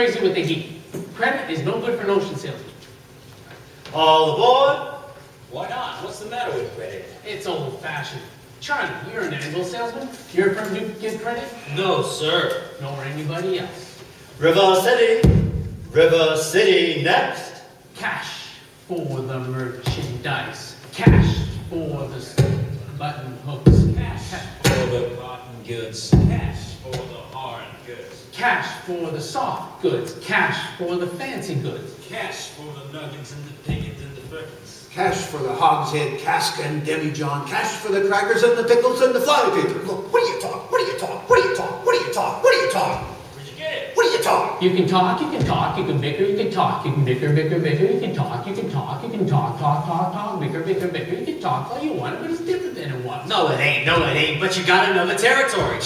crazy what they need. Credit is no good for notion salesmen. All aboard. Why not? What's the matter with credit? It's old-fashioned. Charlie, you're an anvil salesman. Your firm do give credit? No, sir. Nor anybody else. River City. River City next. Cash for the merchandise. Cash for the button hooks. Cash For the cotton goods. Cash for the hard goods. Cash for the soft goods. Cash for the fancy goods. Cash for the nuggets and the piggins and the firkins. Cash for the hogshead, cask and demijohn. Cash for the crackers and the pickles and the flypaper. Look, what do you talk? What do you talk? What do you talk? What do you talk? What do you talk? Where'd you get it? What do you talk? You can talk, you can talk, you can bicker, you can talk, you can bicker, bicker, bicker, you can talk, you can talk, you can talk, talk, bicker, bicker, bicker, you can talk all you want, but it's different than it was. No, it ain't, but you got another territory.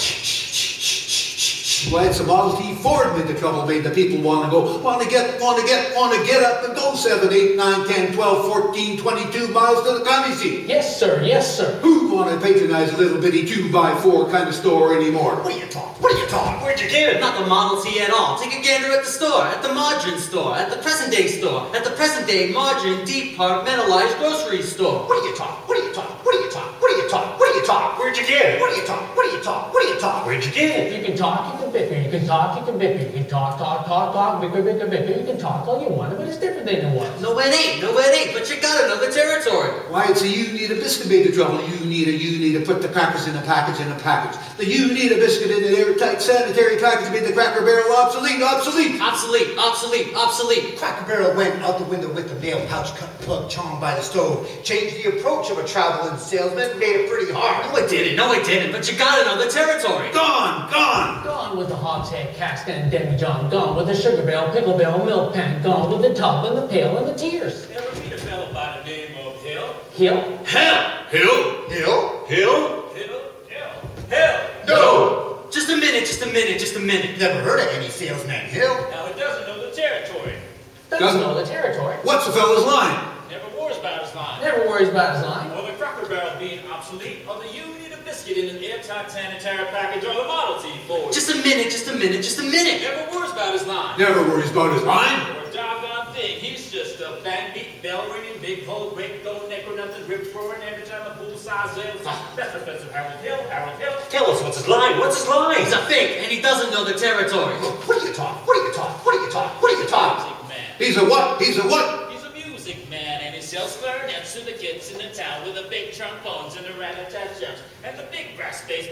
Well, it's a Model T Ford made the trouble, made the people want to get up and go 7, 8, 9, 10, 12, 14, 22 miles to the county seat. Yes, sir, yes, sir. Who'd want to patronize a little bitty 2x4 kind of store anymore? What do you talk? What do you talk? Where'd you get it? Not the Model T at all. Take a gander at the store, at the margarine store, at the present day store, at the present day margarine departmentalized grocery store. What do you talk? What do you talk? What do you talk? What do you talk? What do you talk? Where'd you get it? What do you talk? What do you talk? What do you talk? Where'd you get it? You can talk, you can bicker, you can talk, you can bicker, you can talk, bicker, bicker, bicker, you can talk all you want, but it's different than it was. No, it ain't, but you got another territory. Why, it's a you need a biscuit made the trouble. You need to put the crackers in a package The you need a biscuit in an airtight sanitary package made the Cracker Barrel obsolete. Obsolete. Cracker Barrel went out the window with the nail pouch cut plug charm by the stove. Changed the approach of a traveling salesman, made it pretty hard. No, it didn't, but you got another territory. Gone. Gone with the hogshead, cask and demijohn, gone with the sugar barrel, pickle barrel, milk pan, gone with the tub and the pail and the tears. Ever meet a fellow by the name of Hill? Hill? Hill? No. Just a minute. Never heard of any salesman, Hill. Now it doesn't know the territory. Doesn't know the territory. What's the fellow's line? Never worries about his line. Never worries about his line. Or the Cracker Barrel being obsolete, or the you need a biscuit in an airtight sanitary package, or the Model T Ford. Just a minute. Never worries about his line. Never worries about his line. Or a doggone thing. He's just a bang beat, bell ringing, big hole, great gold neck or nothing, rip roaring every time a bullseye sails. That's Professor Harold Hill. Tell us what's his line. What's his line? He's a fake, and he doesn't know the territory. What do you talk? What do you talk? What do you talk? What do you talk? Music man. He's a what? He's a what? He's a music man, and he sells clarinets to the kids in the town with the big trombones and the rat-a-tat jumps, and the big brass bass,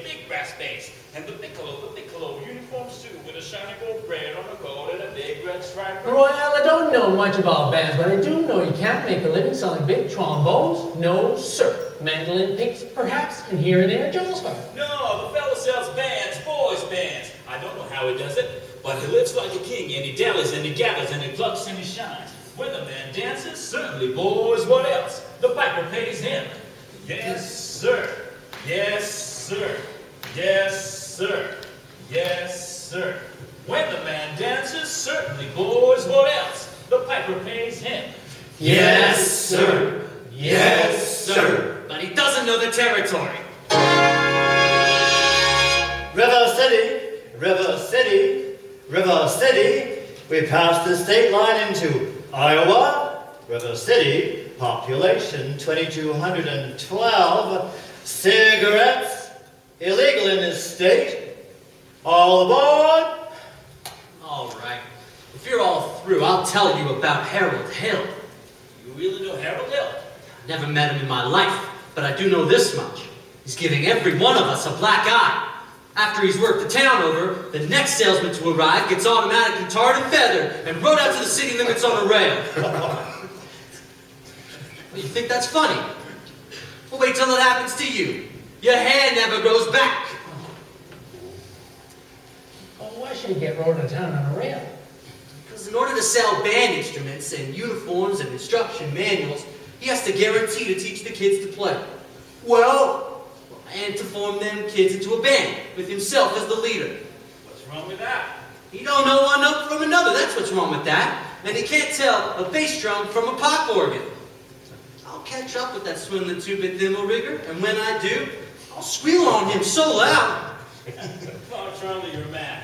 and the piccolo uniforms too, with a shiny gold braid on the coat and a big red stripe. Well, I don't know much about bands, but I do know you can't make a living selling big trombones. No, sir. Mandolin picks, perhaps, and here and there, Joel's fire. No, the fellow sells bands, boys' bands. I don't know how he does it, but he lives like a king, and he dallies, and he gathers, and he plucks, and he shines. When the man dances, certainly, boys, what else? The piper pays him. Yes, sir. Yes, sir. Yes, sir. Yes, sir. When the man dances, certainly, boys, what else? The piper pays him. Yes, sir. Yes, sir. But he doesn't know the territory. River City. We passed the state line into Iowa. River City, population 2,212. Cigarettes, illegal in this state. All aboard. All right. If you're all through, I'll tell you about Harold Hill. You really know Harold Hill? Never met him in my life, but I do know this much. He's giving every one of us a black eye. After he's worked the town over, the next salesman to arrive gets automatically tarred and feathered and rode out to the city limits on a rail. Well, you think that's funny? Well, wait till it happens to you. Your hair never grows back. Oh, why should he get rode to town on a rail? Because in order to sell band instruments and uniforms and instruction manuals, he has to guarantee to teach the kids to play. Well, and to form them kids into a band, with himself as the leader. What's wrong with that? He don't know one note from another, that's what's wrong with that. And he can't tell a bass drum from a pop organ. I'll catch up with that swindling two-bit thimble rigger, and when I do, I'll squeal on him so loud. Oh, Charlie, you're mad.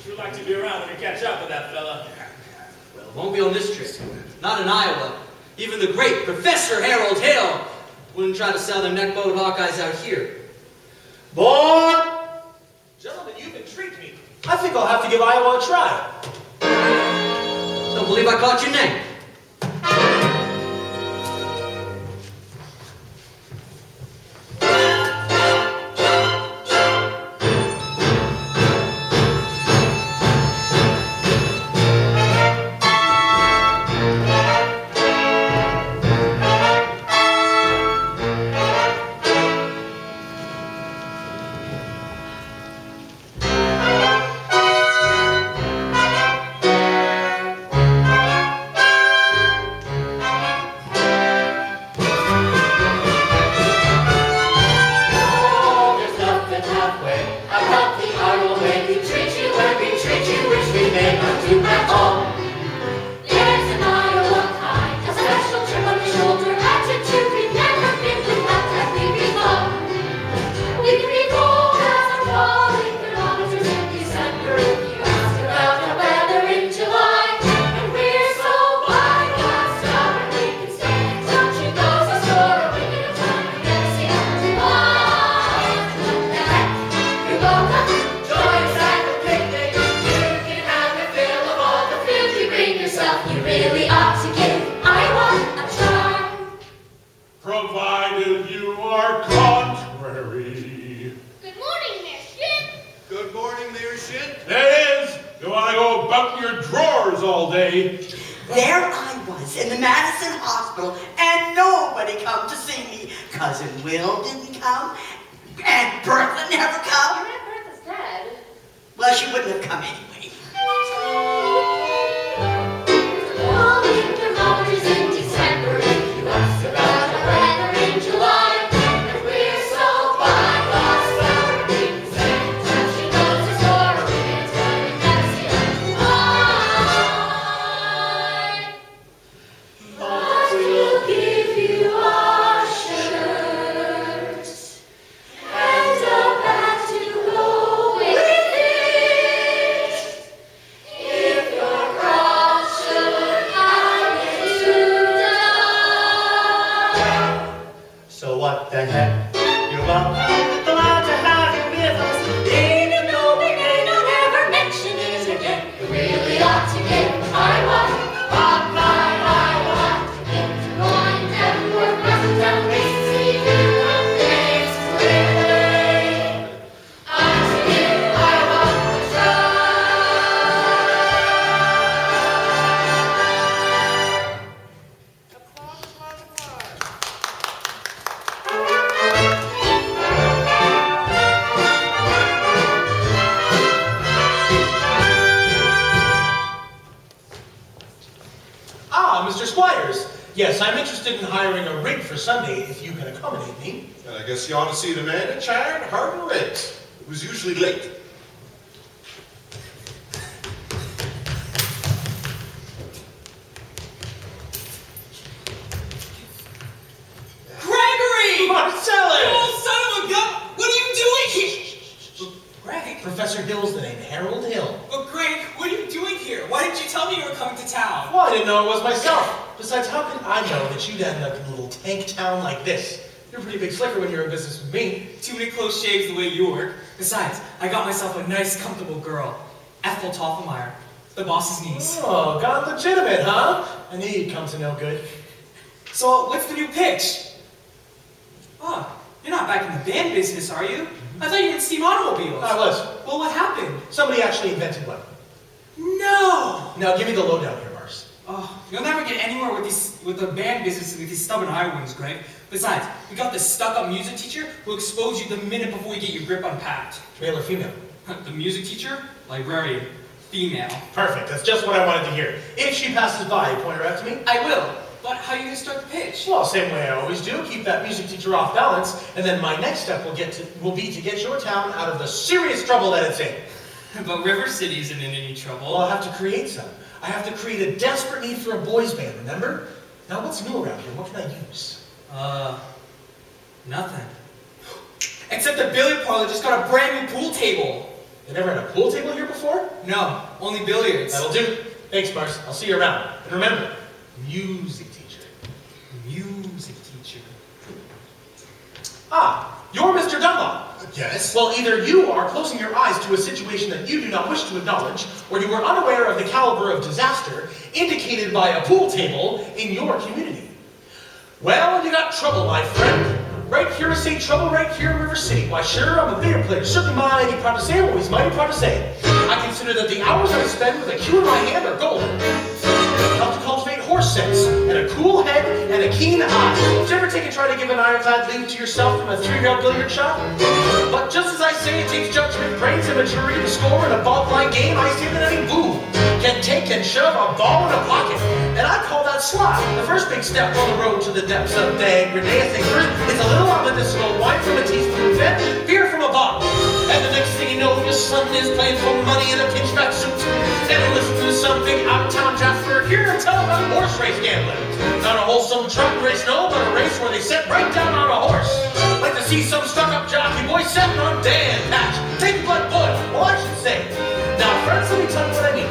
Sure like to be around when you catch up with that fella. Well, it won't be on this trip. Not in Iowa. Even the great Professor Harold Hill wouldn't try to sell their neckbone of Hawkeyes out here. Board! Gentlemen, you've intrigued me. I think I'll have to give Iowa a try. Don't believe I caught your name. Provided you are contrary. Good morning, Mayor Ship. Good morning, Mayor Shit. That is, you want to go about your drawers all day. There I was in the Madison Hospital, and nobody come to see me. Cousin Will didn't come, and Bertha never come. Your Aunt Bertha's dead. Well, she wouldn't have come anyway. Falling thermometers in December. If you ask about the weather in July, and we're so fine, lost summer. We can stand touching noses or a wind turning messy and but we'll give you our shirts and a bat to go with it. If your cross should happen to die. So what the heck? You're glad to have you with us. Even though we may not ever mention it again, we really ought to get Iowa, rock my Iowa. Get to going down, work, nothing down, race, see, and things clearly. I'm to give Iowa a try. Ah, Mr. Squires. Yes, I'm interested in hiring a rig for Sunday if you can accommodate me. And I guess you ought to see the man in charge of Harbor Rigs. It was usually late. Gregory! Marcellus! Oh, son of a gun! What are you doing here? Greg? Professor Hill's the name, Harold Hill. But Greg, what are you doing here? Why didn't you tell me you were coming to town? Well, I didn't know it was myself. Besides, how could I know that you'd end up in a little tank town like this? You're a pretty big slicker when you're in business with me. Too many close shaves the way you work. Besides, I got myself a nice, comfortable girl. Ethel Toffelmeyer, the boss's niece. Oh, got legitimate, huh? I knew you'd come to no good. So, what's the new pitch? Oh, you're not back in the band business, are you? I thought you were in steam automobiles. I was. Well, what happened? Somebody actually invented one. No! Now give me the lowdown here, Mars. Oh, you'll never get anywhere with the band business with these stubborn Iowans, Greg. Besides, we got this stuck-up music teacher who'll expose you the minute before you get your grip unpacked. Male or female? The music teacher? Librarian. Female. Perfect. That's just what I wanted to hear. If she passes by, point her out to me. I will. But how are you gonna start the pitch? Well, same way I always do. Keep that music teacher off balance, and then my next step will be to get your town out of the serious trouble that it's in. But River City isn't in any trouble. Well, I'll have to create some. I have to create a desperate need for a boys band, remember? Now, what's new around here? What can I use? Nothing. Except the billiard parlor just got a brand new pool table. You never had a pool table here before? No, only billiards. That'll do. Thanks, Mars. I'll see you around. And remember, music teacher. Music teacher. Ah, you're Mr. Dunlop. Yes? Well, either you are closing your eyes to a situation that you do not wish to acknowledge, or you are unaware of the caliber of disaster indicated by a pool table in your community. Well, you got trouble, my friend. Right here to say trouble right here in River City. Why, sure, I'm a billiard player. Certainly mighty proud to say, I'm always mighty proud to say. I consider that the hours I spend with a cue in my hand are golden. Help to cultivate horse sense, and a cool head, and a keen eye. Did you ever take and try to give an ironclad leap to yourself from a 3-yard billiard shot? But just as I say, it takes judgment, brains, and maturity to score in a ball-blind game, I say that any boo can take and shove a ball in a pocket. And I call that slide. The first big step on the road to the depths of degradation. I think first, it's a little medicinal wine from a teaspoon, then beer from a bottle. And the next thing you know, your son is playing for money in a pinchback suit. And he listens to some big out-of-town Jasper here and tell about horse race gambling. Not a wholesome truck race, no, but a race where they sit right down on a horse. Like to see some stuck-up jockey boy sitting on Dan Patch. Take blood boy, well I should say. Now friends, let me tell you what I mean.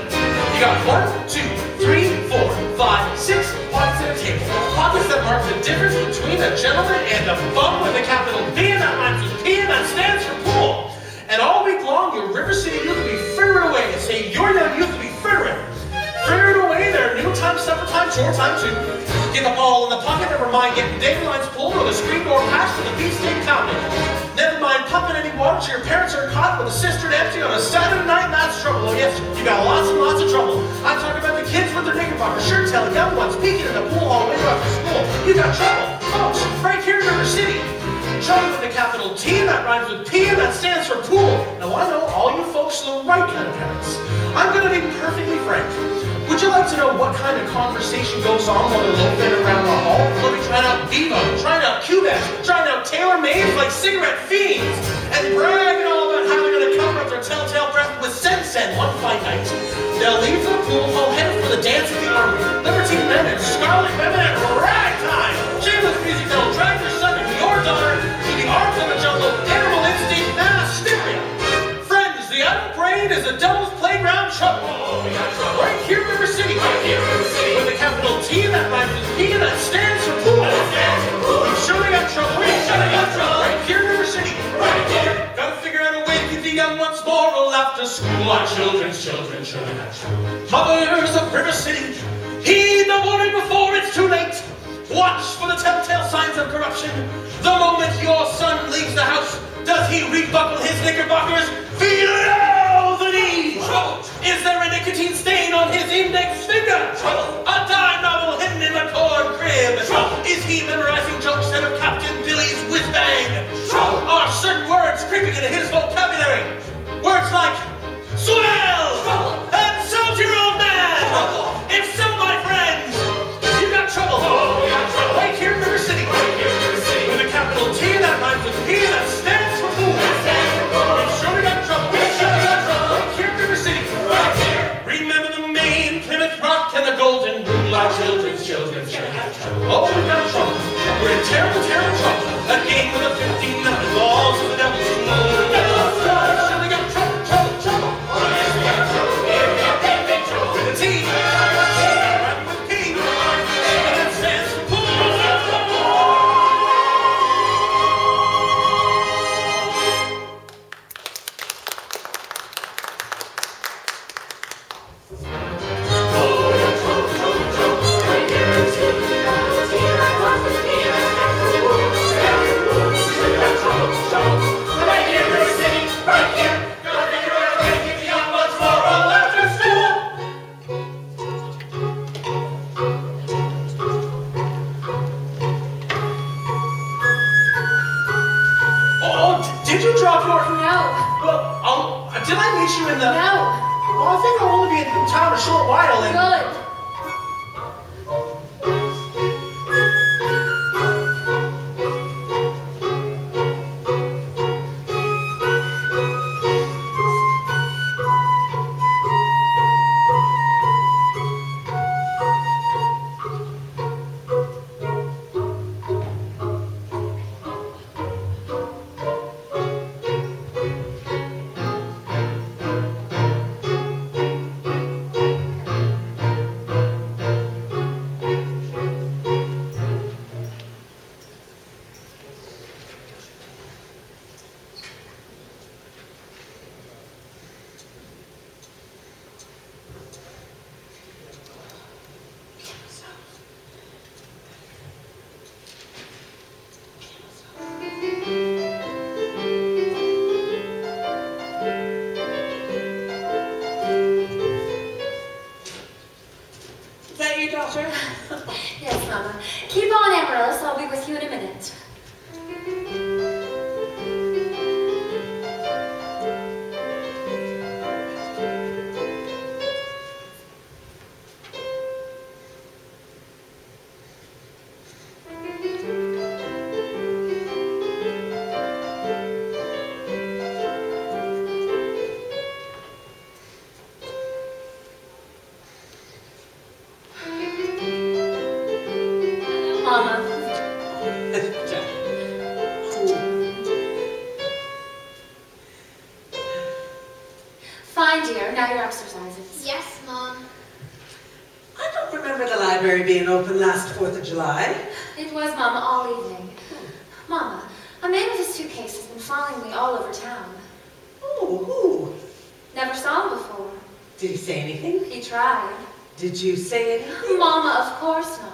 You got 1, 2, 3, 4, 5, 6 pockets in a table. Pockets that mark the difference between a gentleman and a bum with a capital B, and that rhymes with P, and that stands for pool. And all week long, your River City youth will be frittered away and say your young youth will be frittered. Frittered away, their noon time, supper time, chore time too. Get the ball in the pocket, never mind getting dandelions pulled or the screen door patched with a beefsteak pounded. Never mind pumping any water till your parents are caught with a cistern empty on a Saturday night, and that's trouble. Oh yes, you got lots and lots of trouble. I'm talking about the kids with their knickerbockers, sure tell young ones peeking in the pool hall window after school. You got trouble, folks, right here in River City. Trouble with a capital T, and that rhymes with P, and that stands for pool. Now I know all you folks are the right kind of parents. I'm gonna be perfectly frank. Would you like to know what kind of conversation goes on while they're loafing around the hall? They'll be trying out Vivo, trying out Cubase, trying out tailor-made like cigarette fiends, and bragging all about how they're going to cover up their telltale breath with Sen one fine night. They'll leave the pool hall headed for the dance of the army, libertine men and scarlet women and ragtime. Shameless music that'll drag your son and your daughter to the arms of a jungle, animal instinct, and hysteria. Friends, the adult brain is a devil's playground trouble. Right here in River City. With a capital T that rhymes with P and that stands for pool. You surely got trouble. Right here in River City. Gotta figure out a way to keep the young ones moral after school. Our children's children. Mothers of River City, heed the warning before it's too late. Watch for the telltale signs of corruption. The moment your son leaves the house, does he rebuckle his knickerbockers? Below the knee. Is there a nicotine stain on his index finger? A dime novel hidden in the cord crib? Is he memorizing jokes out of Captain Billy's whiz-bang? Are certain words creeping into his vocabulary? Words like swell and so's your old man. If so, my friends, you got trouble. Right here in River City. With a capital T that rhymes with P that stands for pool. We've surely got trouble. Right here in River City. Remember the Maine, Plymouth Rock, and the Golden Rule. Our children's children. Oh, we've got trouble. We're in terrible, terrible trouble. A game with a 15 number laws of the devil's rule. We've surely got trouble. With a T. Rhyming with P. And that stands for pool. Did you drop your... No. Well, did I meet you in the... No. Well, I think I'll only be in town a short while and... Good. way, daughter? Yes, Mama. Keep on, Amaryllis. I'll be with you in a minute. Mama. Fine, dear. Now your exercises. Yes, Mom. I don't remember the library being open last 4th of July. It was, Mama, all evening. Mama, a man with a suitcase has been following me all over town. Oh, who? Never saw him before. Did he say anything? He tried. Did you say anything? Mama, of course not.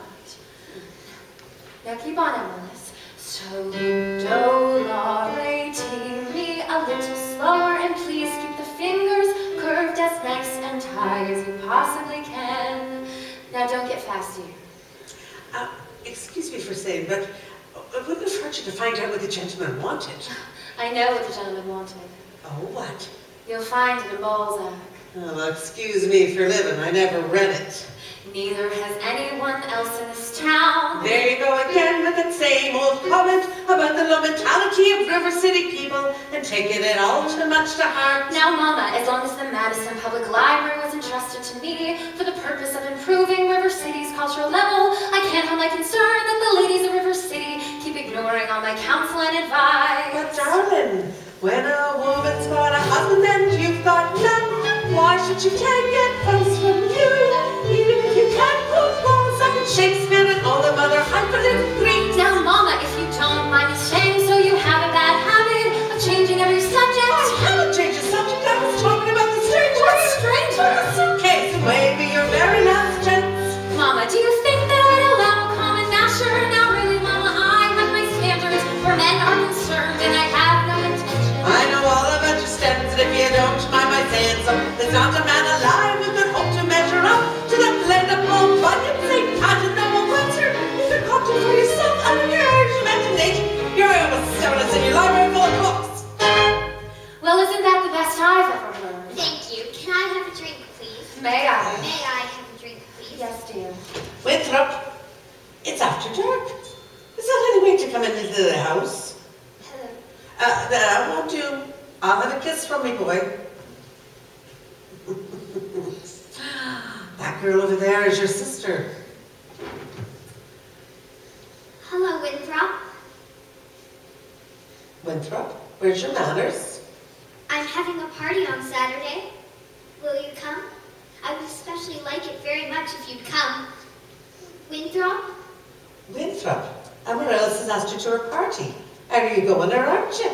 Now keep on, Amaryllis. So do, la, re, ti, mi, a little slower, and please keep the fingers curved as nice and high as you possibly can. Now don't get fast, dear. Excuse me for saying, but it wouldn't have hurt you to find out what the gentleman wanted. I know what the gentleman wanted. Oh, what? You'll find it in Balzac. Oh, excuse me for living. I never read it. Neither has anyone else in this town. There you go again with that same old comment about the low mentality of River City people and taking it all too much to heart. Now, Mama, as long as the Madison Public Library was entrusted to me for the purpose of improving River City's cultural level, I can't help my concern that the ladies of River City keep ignoring all my counsel and advice. But darling, when a woman's got a husband and you've got none, why should you take advice from you? Even if you can't put balls up in Shakespeare and all the other hyperlink Greeks. Now, Mama, if you don't mind me saying so, you have a bad habit of changing every subject. I haven't changed the subject. I was talking about the stranger. What stranger? The suitcase and maybe your very last chance. Mama, do you think that I'd allow a common masher? Now, really, Mama, I have my standards where men are concerned, and I have no intention. I know all about your standards, and if you don't mind my saying so, there's not a man alive who could hope to measure up to that blend of Paul Bunyan, St. Pat, and Noah Webster. You could copy for yourself under your age imagination. You're almost stubbornness in your library full of books. Well, isn't that the best I've ever heard? Thank you. Can I have a drink, please? May I? May I have a drink, please? Yes, dear. Winthrop, it's after dark. Is that any way to come into the house? Hello. I'll have a kiss from me, boy. That girl over there is your sister. Hello, Winthrop. Winthrop, where's your manners? I'm having a party on Saturday. Will you come? I would especially like it very much if you'd come. Winthrop? Winthrop, Amaryllis has asked you to her party. Are you going or aren't you?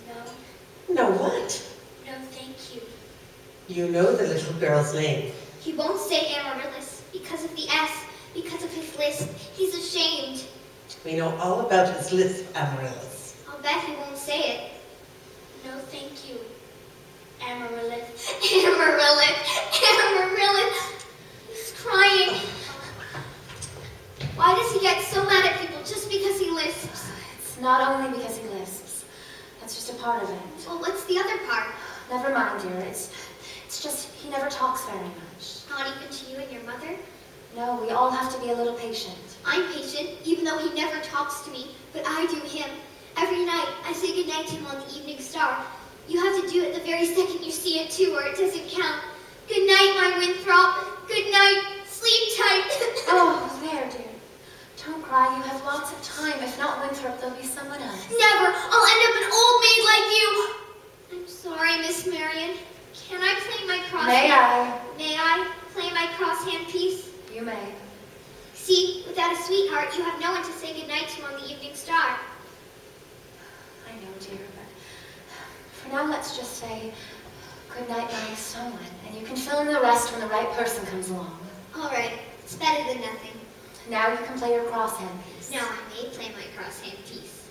No. No what? No, thank you. You know the little girl's name. He won't say Amaryllis because of the S, because of his lisp. He's ashamed. We know all about his lisp, Amaryllis. I'll bet he won't say it. No, thank you. Amaryllis. Amaryllis. Amaryllis. He's crying. Why does he get so mad at people just because he lisps? It's not only because he lisps. That's just a part of it. Well, what's the other part? Never mind, dear. It's just he never talks very much. Not even to you and your mother? No, we all have to be a little patient. I'm patient, even though he never talks to me, but I do him. Every night, I say goodnight to him on the evening star. You have to do it the very second you see it too, or it doesn't count. Good night, my Winthrop. Good night. Sleep tight. Oh, there, dear. Don't cry. You have lots of time. If not Winthrop, there'll be someone else. Never. I'll end up an old maid like you. I'm sorry, Miss Marion. Can I play my cross? May I? May I play my crosshand piece? You may. See, without a sweetheart, you have no one to say goodnight to on the evening star. I know, dear, but for now, let's just say good night, my someone, and you can fill in the rest when the right person comes along. All right. It's better than nothing. Now you can play your crosshand piece. Now I may play my crosshand piece.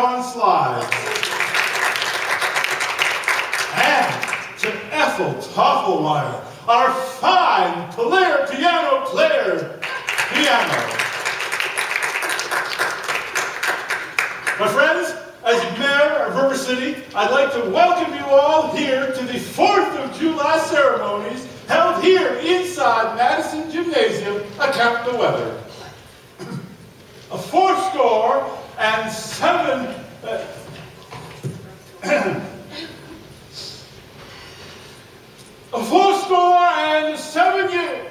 on slides. And to Ethel Toffelmeyer, our fine piano player, piano. My friends, as mayor of River City, I'd like to welcome you all here to the 4th of July ceremonies held here inside Madison Gymnasium atop the weather. A 4-score-and-7 a 4-score-and-7 years.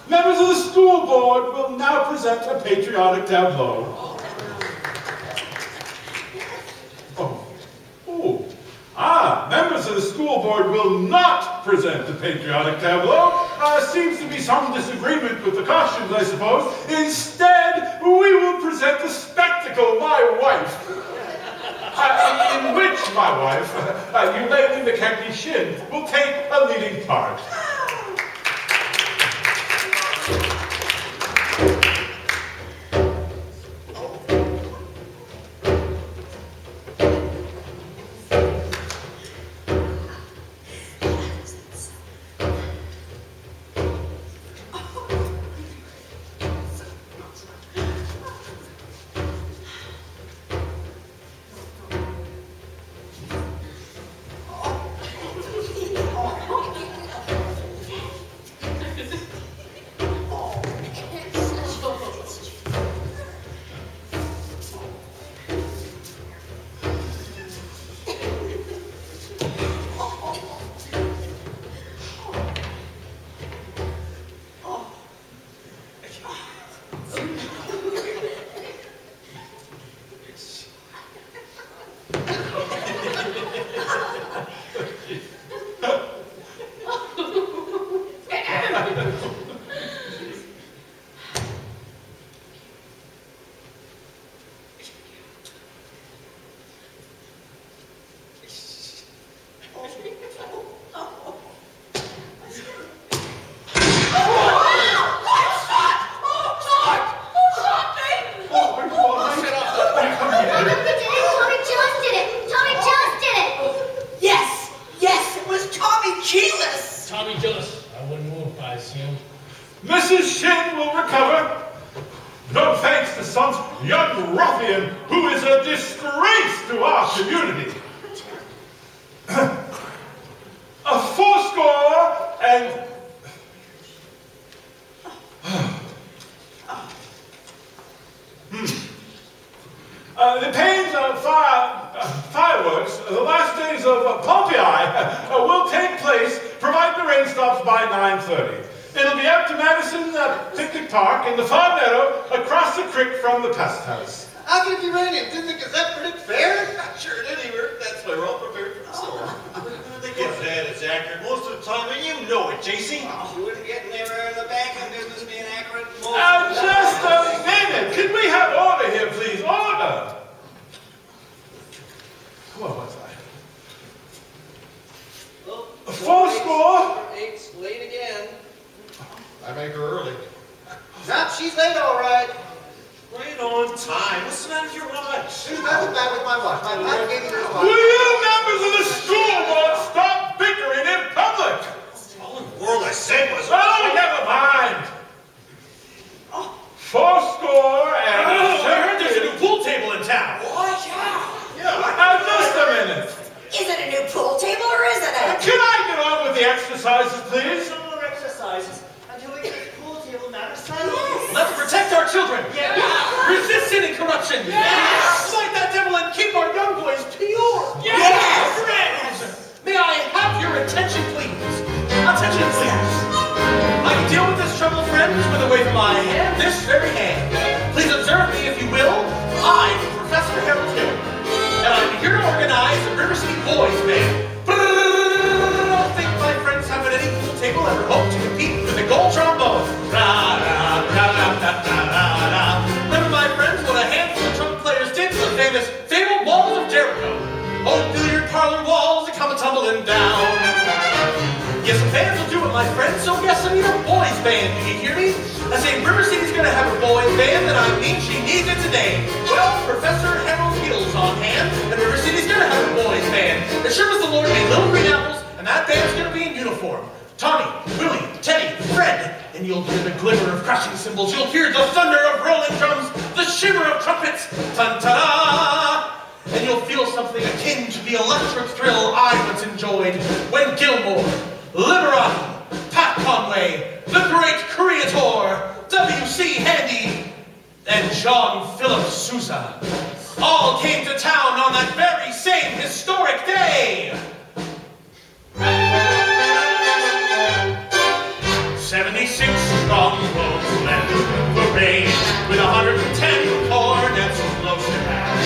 Members of the school board will now present a patriotic tableau. Members of the school board will not present the patriotic tableau. Seems to be some disagreement with the costumes, I suppose. Instead, we will present the spectacle, My Wife. In which my wife, Eulalie McKechnie Shin, will take a leading part. Mrs. Shin will recover. No thanks to some young ruffian who is a disgrace to our community. A 4-score-and... The pains of fireworks, the last days of Pompeii, will take place, provided the rain stops by 9:30. It'll be up to Madison Picnic Park in the Far Meadow across the creek from the pest house. How can it be raining? Didn't the Gazette predict fair? Sure did, Ebert. That's why we're all prepared for the storm. The Gazette is accurate most of the time, and you know it, JC. You wouldn't get nearer the banking business being accurate most of the time. Just a minute. Can we have order here, please? Order. What was I? A 4-score. 8's late again. I make her early. Nope, she's late all right. Right on time. What's the matter with your watch? There's nothing bad with my watch. My wife gave me this watch. Will you members of the school board stop bickering in public? All in the world I said was... Oh, never mind. 4-score and... Oh, I heard there's a new pool table in town. What? Now, just a minute. Is it a new pool table or isn't it? Can I get on with the exercises, please? No more exercises until we get the pool table matter settled. Yes. Let's protect our children. Yeah. Resist sin and corruption. Yes. Fight that devil and keep our young boys pure. Yes. Friends, may I have your attention, please? Attention, please. I can deal with this trouble, friends, with a wave of my hand, this very hand. Please observe me, if you will. I am Professor Harold Hill, and I'm here to organize the River City Boys Band. I don't think my friends have at any pool table ever hoped to compete with the gold trombone. None of my friends what a handful of trumpet players did to the famous fabled walls of Jericho. Oh, billiard parlor walls that come tumbling down. Yes, the fans will do it, my friends, so yes, I need a boys band, do you hear me? I say River City's gonna have a boys doesn't mean she needs it today. Well, Professor Harold Hill's on hand, and River City's gonna have a boys' band. As sure as the Lord made little green apples, and that band's gonna be in uniform. Tommy, Willie, Teddy, Fred, and you'll hear the glimmer of crashing cymbals. You'll hear the thunder of rolling drums, the shimmer of trumpets, ta-ta! And you'll feel something akin to the electric thrill I once enjoyed when Gilmore, Liberati, Pat Conway, the great Creator, W.C. Handy, and John Philip Sousa all came to town on that very same historic day. 76 strongholds led the parade with 110 cornets close to hand.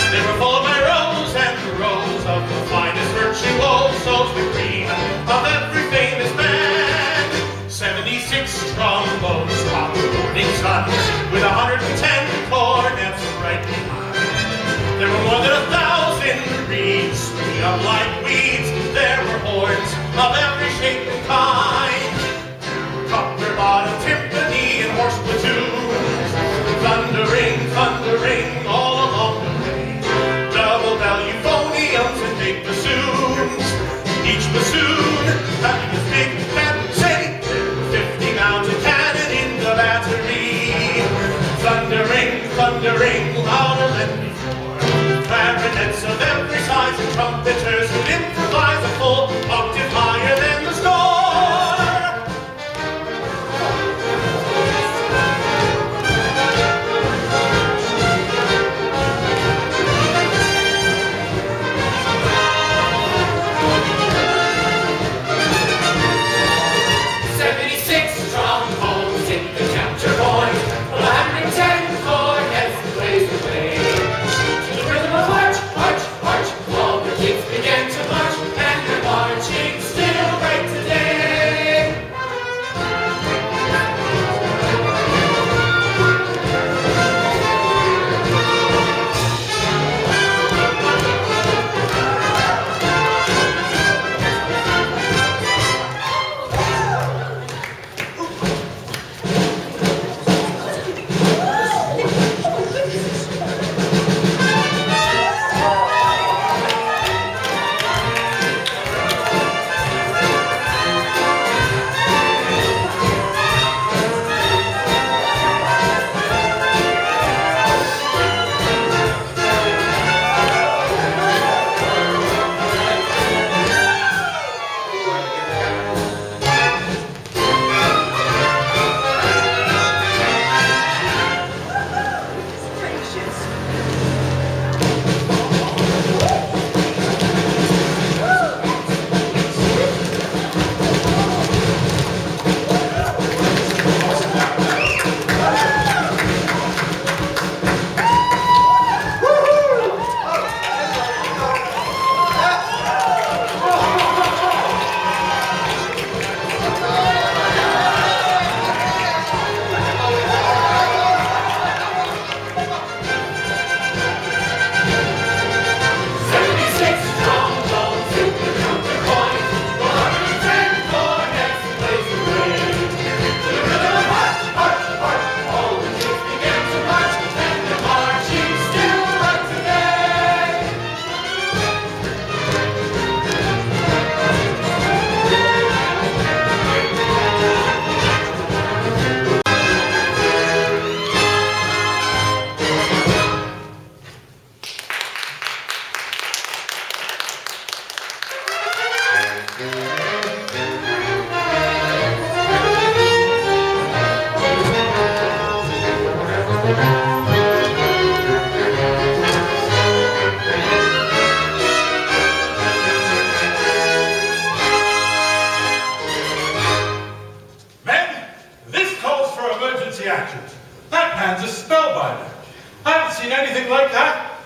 They were full of my rows and rows of the finest virtuosos, the cream of every famous band. 76 strongholds caught the morning sun with 110 cornets right behind. There were more than 1,000 reeds springing up like weeds. There were horns of every shape and kind. Copper bottom timpani and horse platoons, thundering, thundering all along the way. Double bell euphoniums and big bassoons, each bassoon having its big fat say. 50 mounted cannon in the battery, thundering, thundering louder than before. Clarinets of every size and trumpeters who'd improvise a full octave higher than the score.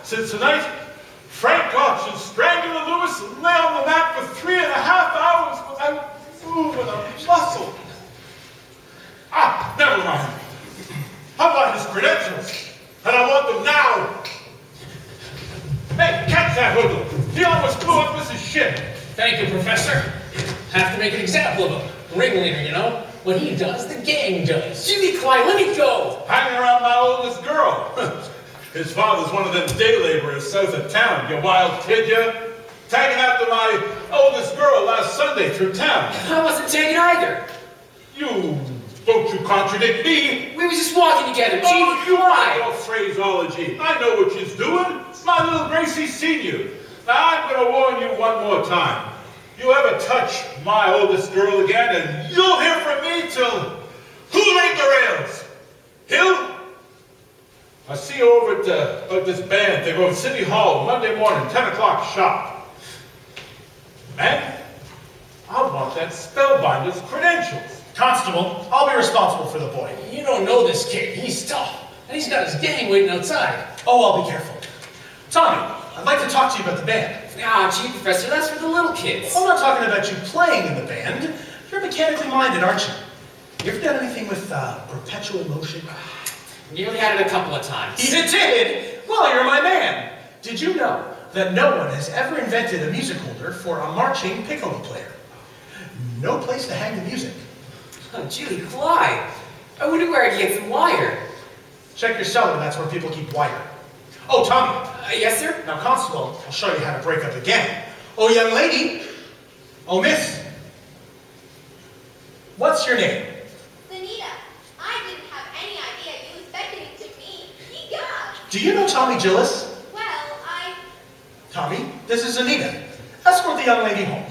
Since tonight, Frank Gotch and Strangler Lewis lay on the mat for 3.5 hours without moving a muscle. Ah, never mind. How about his credentials? And I want them now. Hey, catch that hoodlum. He almost blew up Mrs. Ship. Thank you, Professor. Have to make an example of him. Ringleader, you know. What he does, the gang does. Jimmy Clyde, let me go. Hanging around my oldest girl. His father's one of them day laborers south of town, you wild kid, you. Tagging after my oldest girl last Sunday through town. I wasn't taken either. Don't you contradict me? We were just walking together, Oh, Jimmy you want Clyde. your phraseology. I know what she's doing. My little Gracie's seen you. Now, I'm going to warn you one more time. You ever touch my oldest girl again, and you'll hear from me till who laid the rails? Hill? I see you over at this band thing over at City Hall Monday morning, 10 o'clock sharp. Man, I want that spellbinder's credentials. Constable, I'll be responsible for the boy. You don't know this kid. He's tough. And he's got his gang waiting outside. Oh, I'll be careful. Tommy, I'd like to talk to you about the band. Ah, gee, Professor, that's for the little kids. I'm not talking about you playing in the band. You're mechanically minded, aren't you? You ever done anything with perpetual motion? Nearly had it a couple of times. You did? Well, you're my man. Did you know that no one has ever invented a music holder for a marching piccolo player? No place to hang the music. Oh, Jimmy Clyde. I wonder where I'd get some wire. Check your cellar, that's where people keep wire. Oh, Tommy. Yes, sir? Now, Constable, I'll show you how to break up a gang. Oh, young lady. Oh, miss. What's your name? Anita, I didn't have any idea you was beckoning to me. Ye God! Do you know Tommy Gillis? Well, I Tommy, this is Anita. Escort the young lady home.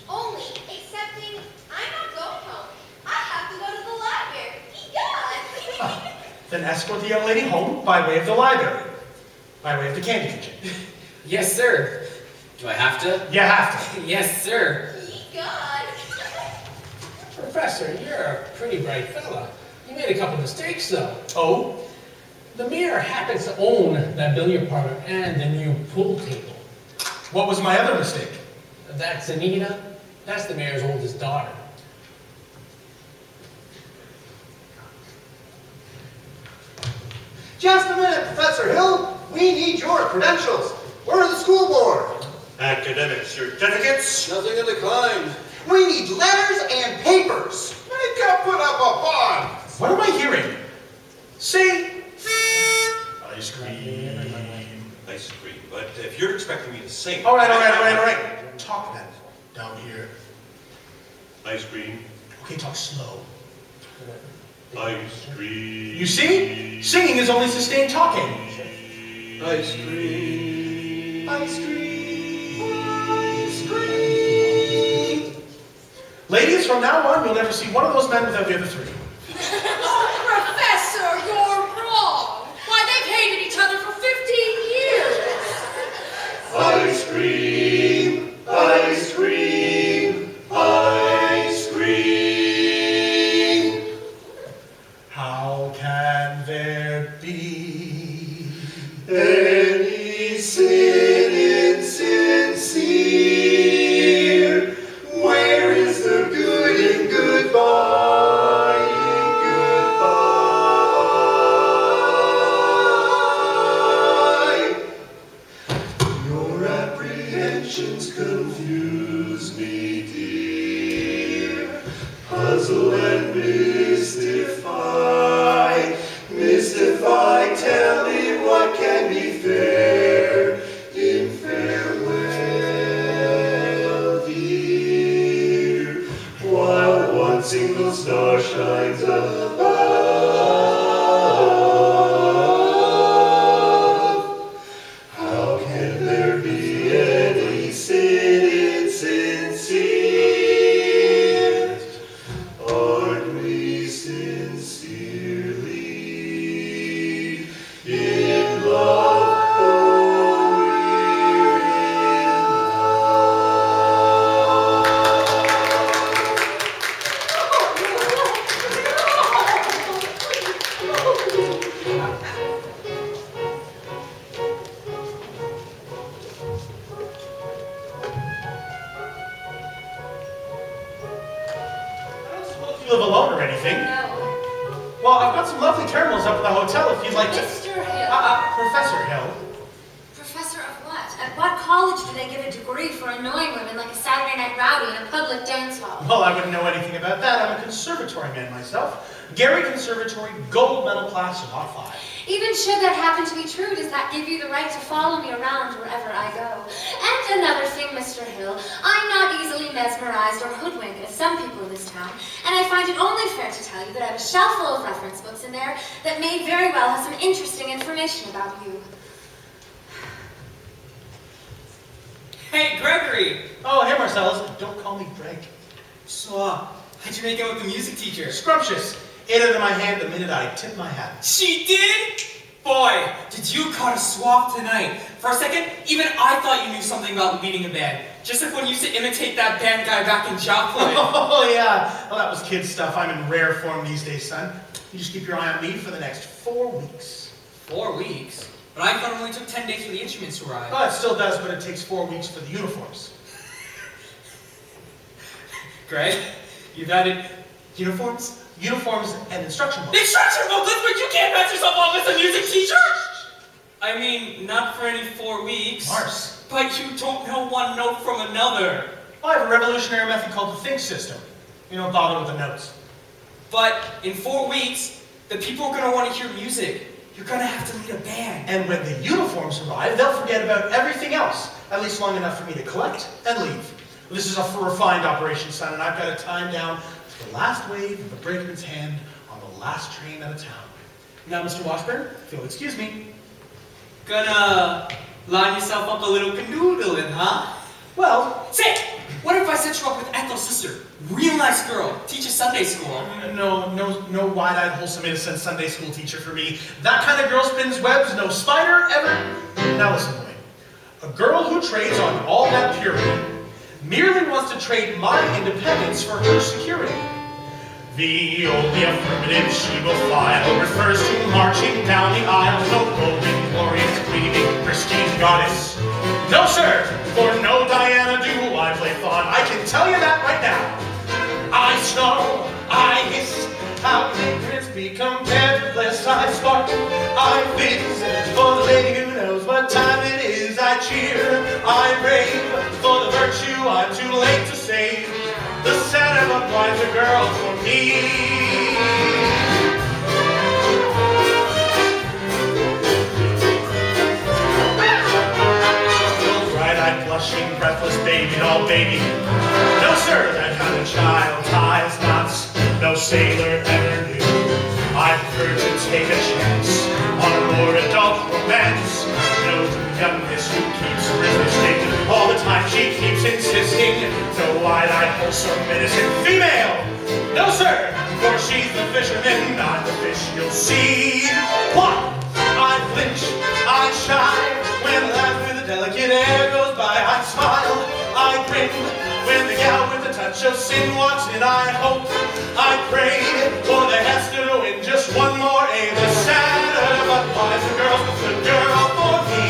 only, excepting I'm not going home. I have to go to the library. Ye God! Ah, then escort the young lady home by way of the library. By way of the candy kitchen. Yes, sir. Do I have to? You have to. Yes, sir. Ye God! Professor, you're a pretty bright fella. You made a couple mistakes, though. Oh? The mayor happens to own that billiard parlor and the new pool table. What was my other mistake? That's Anita. That's the mayor's oldest daughter. Just a minute, Professor Hill. We need your credentials. We're the school board. Academic certificates? Nothing of the kind. We need letters and papers. Make up, put up a bond. What am I hearing? Say, ice cream. Ice cream, but if you're expecting me to sing... All right. Talk then, down here. Ice cream. Okay, talk slow. Ice cream. You see? Singing is only sustained talking. Ice cream. Ice cream. Ice cream. Ladies, from now on, you'll never see one of those men without the other three. Oh, Professor, you're wrong. Why, they've hated each other for 15 years. Ice cream. Ice cream. Ice cream. How can there be Any sin insincere? Where is the good in goodbye? Your apprehensions confuse me, dear. Puzzle and mystify. Mystify, tell me what can be fair in farewell, dear. While one single star shines above, how can there be any sin insincere? Aren't we sincerely in love? Oh, we're I don't suppose you live alone or anything. No. Well, I've got some lovely terminals up at the hotel if you'd like to... Mr. Hill. Professor Hill. Professor of what? Of At what college do they give a degree for annoying women like a Saturday night rowdy in a public dance hall? Well, I wouldn't know anything about that. I'm a conservatory man myself. Gary Conservatory, gold medal class of Lot 5. Even should that happen to be true, does that give you the right to follow me around wherever I go? And another thing, Mr. Hill, I'm not easily mesmerized or hoodwinked as some people in this town, and I find it only fair to tell you that I have a shelf full of reference books in there that may very well have some interesting information about you. Hey, Gregory! Oh, hey, Marcellus. Don't call me Greg. So, how'd you make out with the music teacher? Scrumptious. Ate it in my hand the minute I tipped my hat. She did? Boy, did you cut a swap tonight. For a second, even I thought you knew something about leading a band. Just like when you used to imitate that band guy back in Joplin. Oh, yeah. Well, that was kid stuff. I'm in rare form these days, son. You just keep your eye on me for the next 4 weeks. 4 weeks? But I thought it only took 10 days for the instruments to arrive. Oh, it still does, but it takes 4 weeks for the uniforms. Greg, you've added uniforms? Uniforms and instruction books. Instruction booklets, but you can't pass yourself off as a music teacher! I mean, not for any 4 weeks. Mars. But you don't know one note from another. Well, I have a revolutionary method called the think system. You don't bother with the notes. But in 4 weeks, the people are going to want to hear music. You're going to have to lead a band. And when the uniforms arrive, they'll forget about everything else. At least long enough for me to collect and leave. This is a refined operation, son, and I've got to time down to the last wave of the brakeman's hand on the last train out of town. Now, Mr. Washburn, if you'll excuse me. Gonna line yourself up a little canoodling, huh? Well, say, what if I set you up with Ethel's sister? Real nice girl, teaches Sunday school. No wide-eyed, wholesome, innocent Sunday school teacher for me. That kind of girl spins webs, no spider ever. Now listen, boy. A girl who trades on all that purity merely wants to trade my independence for her security. The only affirmative she will file refers to marching down the aisle. No golden, glorious, gleaming Christine goddess. No, sir, for no Diana do I play fawn. I can tell you that right now. I snarl, I hiss, how can ignorance be compared to bliss? I spark, I fizz, for the lady who knows what time it is. I cheer, I rave, for the virtue I'm too late to save. The sad but wiser girl for me. Bright-eyed, blushing, breathless baby, doll baby. No, sir, that kind of child ties knots no sailor ever knew. I prefer to take a chance on a more adult romance. No youngness who keeps her in the state all the time she keeps insisting. No wide-eyed, wholesome, innocent female. No, sir, for she's the fisherman, not the fish you'll see. What? I flinch, I shy, when a laugh with a delicate air goes by. I smile, I grin, when the gal with a touch of sin walks in. I hope, I pray, for the Hester to win just one more A. The sadder but wiser girl, the girl for me.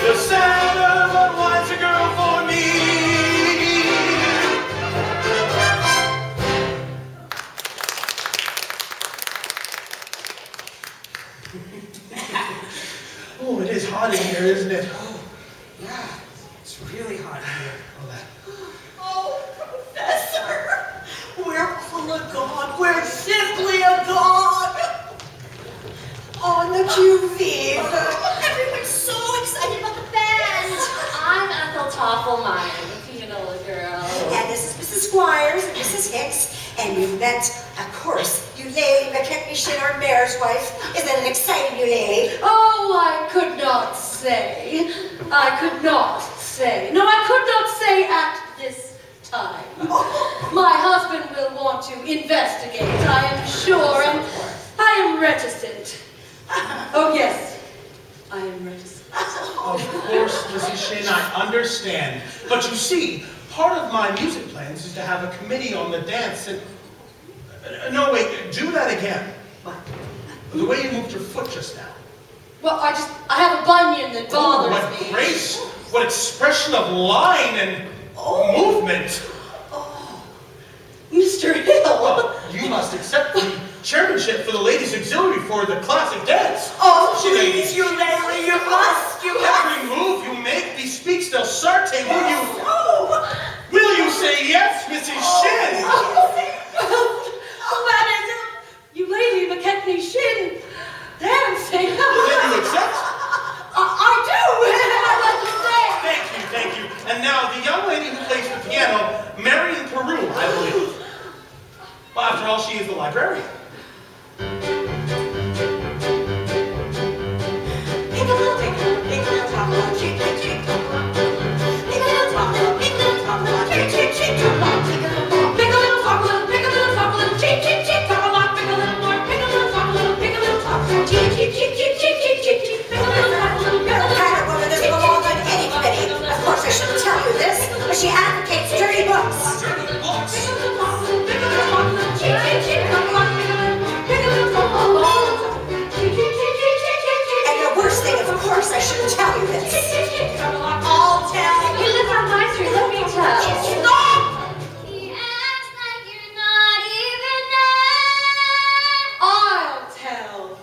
The sadder but wiser girl for me. Oh, it is hot in here, isn't it? Oh, yeah, it's really hot here. Oh, Professor, we're full of God. We're simply a God. On the QV. Everyone's so excited about the band. I'm Ethel Toffelmeyer, the pianola girl. And this is Mrs. Squires and Mrs. Hicks. And you've met, of course, Eulalie McKechnie, our mayor's wife. Isn't that an exciting Eulalie? Oh, I could not say. I could not say. No, I could not say at this time. My husband will want to investigate, I am sure, and I am reticent. Oh, yes, I am reticent. Of course, Mrs. Shin, I understand. But you see, part of my music plans is to have a committee on the dance and... no, wait, do that again. The way you moved your foot just now. Well, I have a bunion that bothers what me. Grace, what expression of line and movement. Mr. Hill. Well, you must accept the chairmanship for the ladies' auxiliary for the classic dance. Oh, please, Eulalie, you must. Every move you make, be speak still. Sarte, will you say yes, Mrs. Shin? Oh, that is you lady McKechnie Shin dancing. Then you accept? I do, I'd like to say. Thank you. And now the young lady who plays the piano, Marion Peru, I believe. Well, after all, she is the librarian. Of course, I shouldn't tell you this, but she advocates dirty books. And the worst thing, of course, I shouldn't tell you this. I'll tell You live on my street, let me tell. Stop! He acts like you're not even there. I'll tell.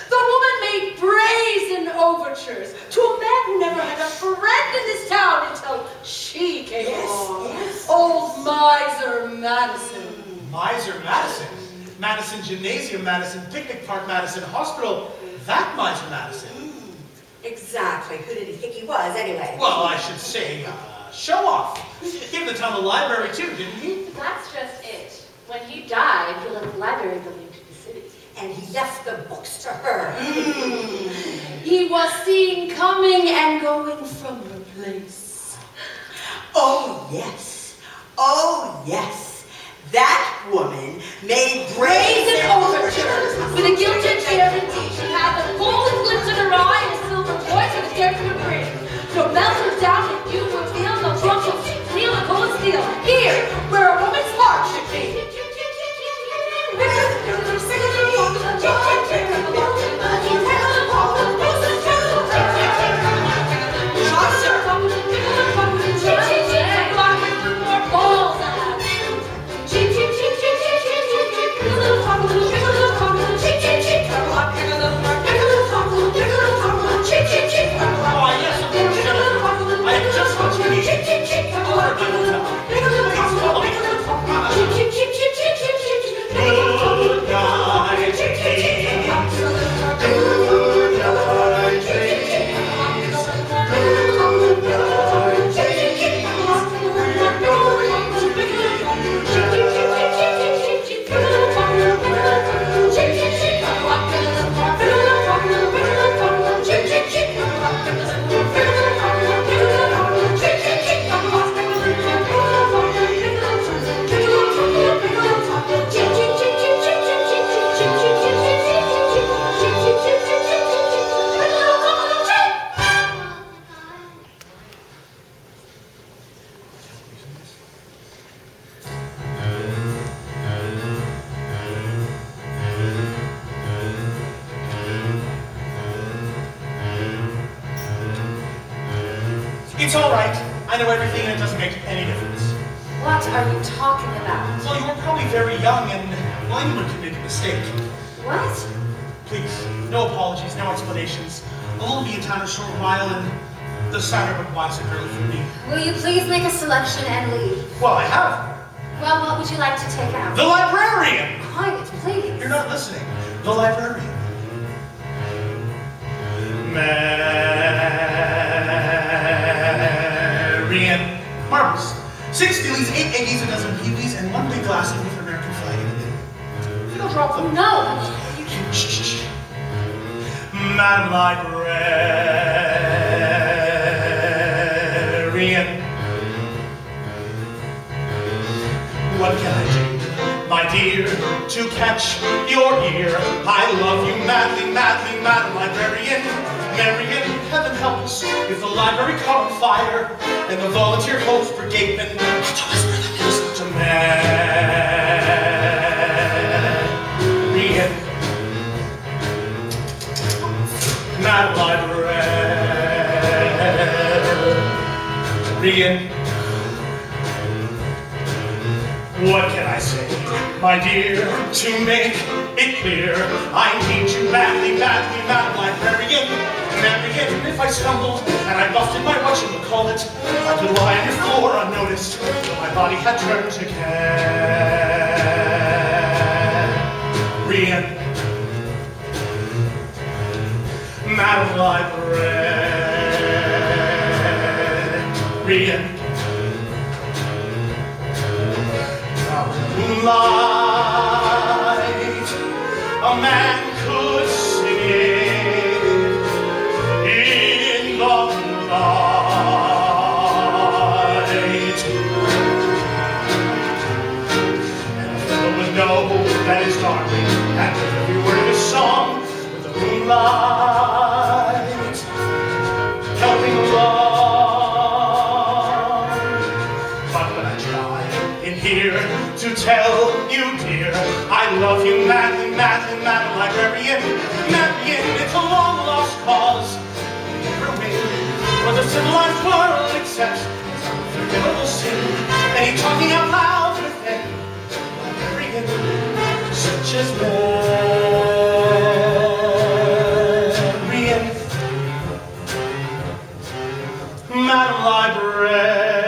The woman made brazen overtures to a man who never had a friend in this town until she came along. Yes. Old Miser Madison. Miser Madison. Madison Gymnasium, Madison Picnic Park, Madison Hospital. That Miser Madison. Exactly. Who did he think he was, anyway? Well, I should say, show off. Gave the town a library too, didn't he? That's just it. When he died, he left the library building to the city. And he left the books to her. He was seen coming and going from the place. Oh, yes. Oh, yes. That woman made brazen overtures With a gilded guarantee, she had the golden glint in her eye and a silver voice and a stare to her grin. No bells were down and you would feel no drums of steel and cold steel. Here, where a woman's heart should be. It's all right. I know everything and it doesn't make any difference. What are you talking about? Well, you were probably very young and, well, anyone can make a mistake. What? Please, no apologies, no explanations. I'll only be in town a short while and the Saturday book wants it early for me. Will you please make a selection and leave? Well, I have. Well, what would you like to take out? The librarian! Quiet, please. You're not listening. The librarian. Marian. Marbles. 6 Steelies, 8 Eggies, a dozen Peewees, and 1 big glass of North American flag in the middle. If you'll drop them. No. Shh. Madam Librarian. What can I do, my dear, to catch your ear? I love you madly, madly, Madam Librarian. Marian, heaven help us if the library caught on fire and the volunteer host brigade men had to whisper the news to Marian. Madam Librarian. What can I say, my dear, to make it clear? I need you badly, badly, Madam Librarian. Marion, if I stumbled and I busted my whatchamacallit, I could lie on your floor unnoticed, till my body had turned to carrion. Madam Librarian. Moonlight, a man could sing it in the moonlight, and a fellow would know that his darling had heard every word of his song with the moonlight helping along. But when I try in here to tell you, dear, I love you madly, madly, madam librarian. Marion, it's a long lost cause. You never win, for the civilized world accepts as unforgivable sin. And you're talking out loud with them, librarian, such as Marion. Madam Librarian.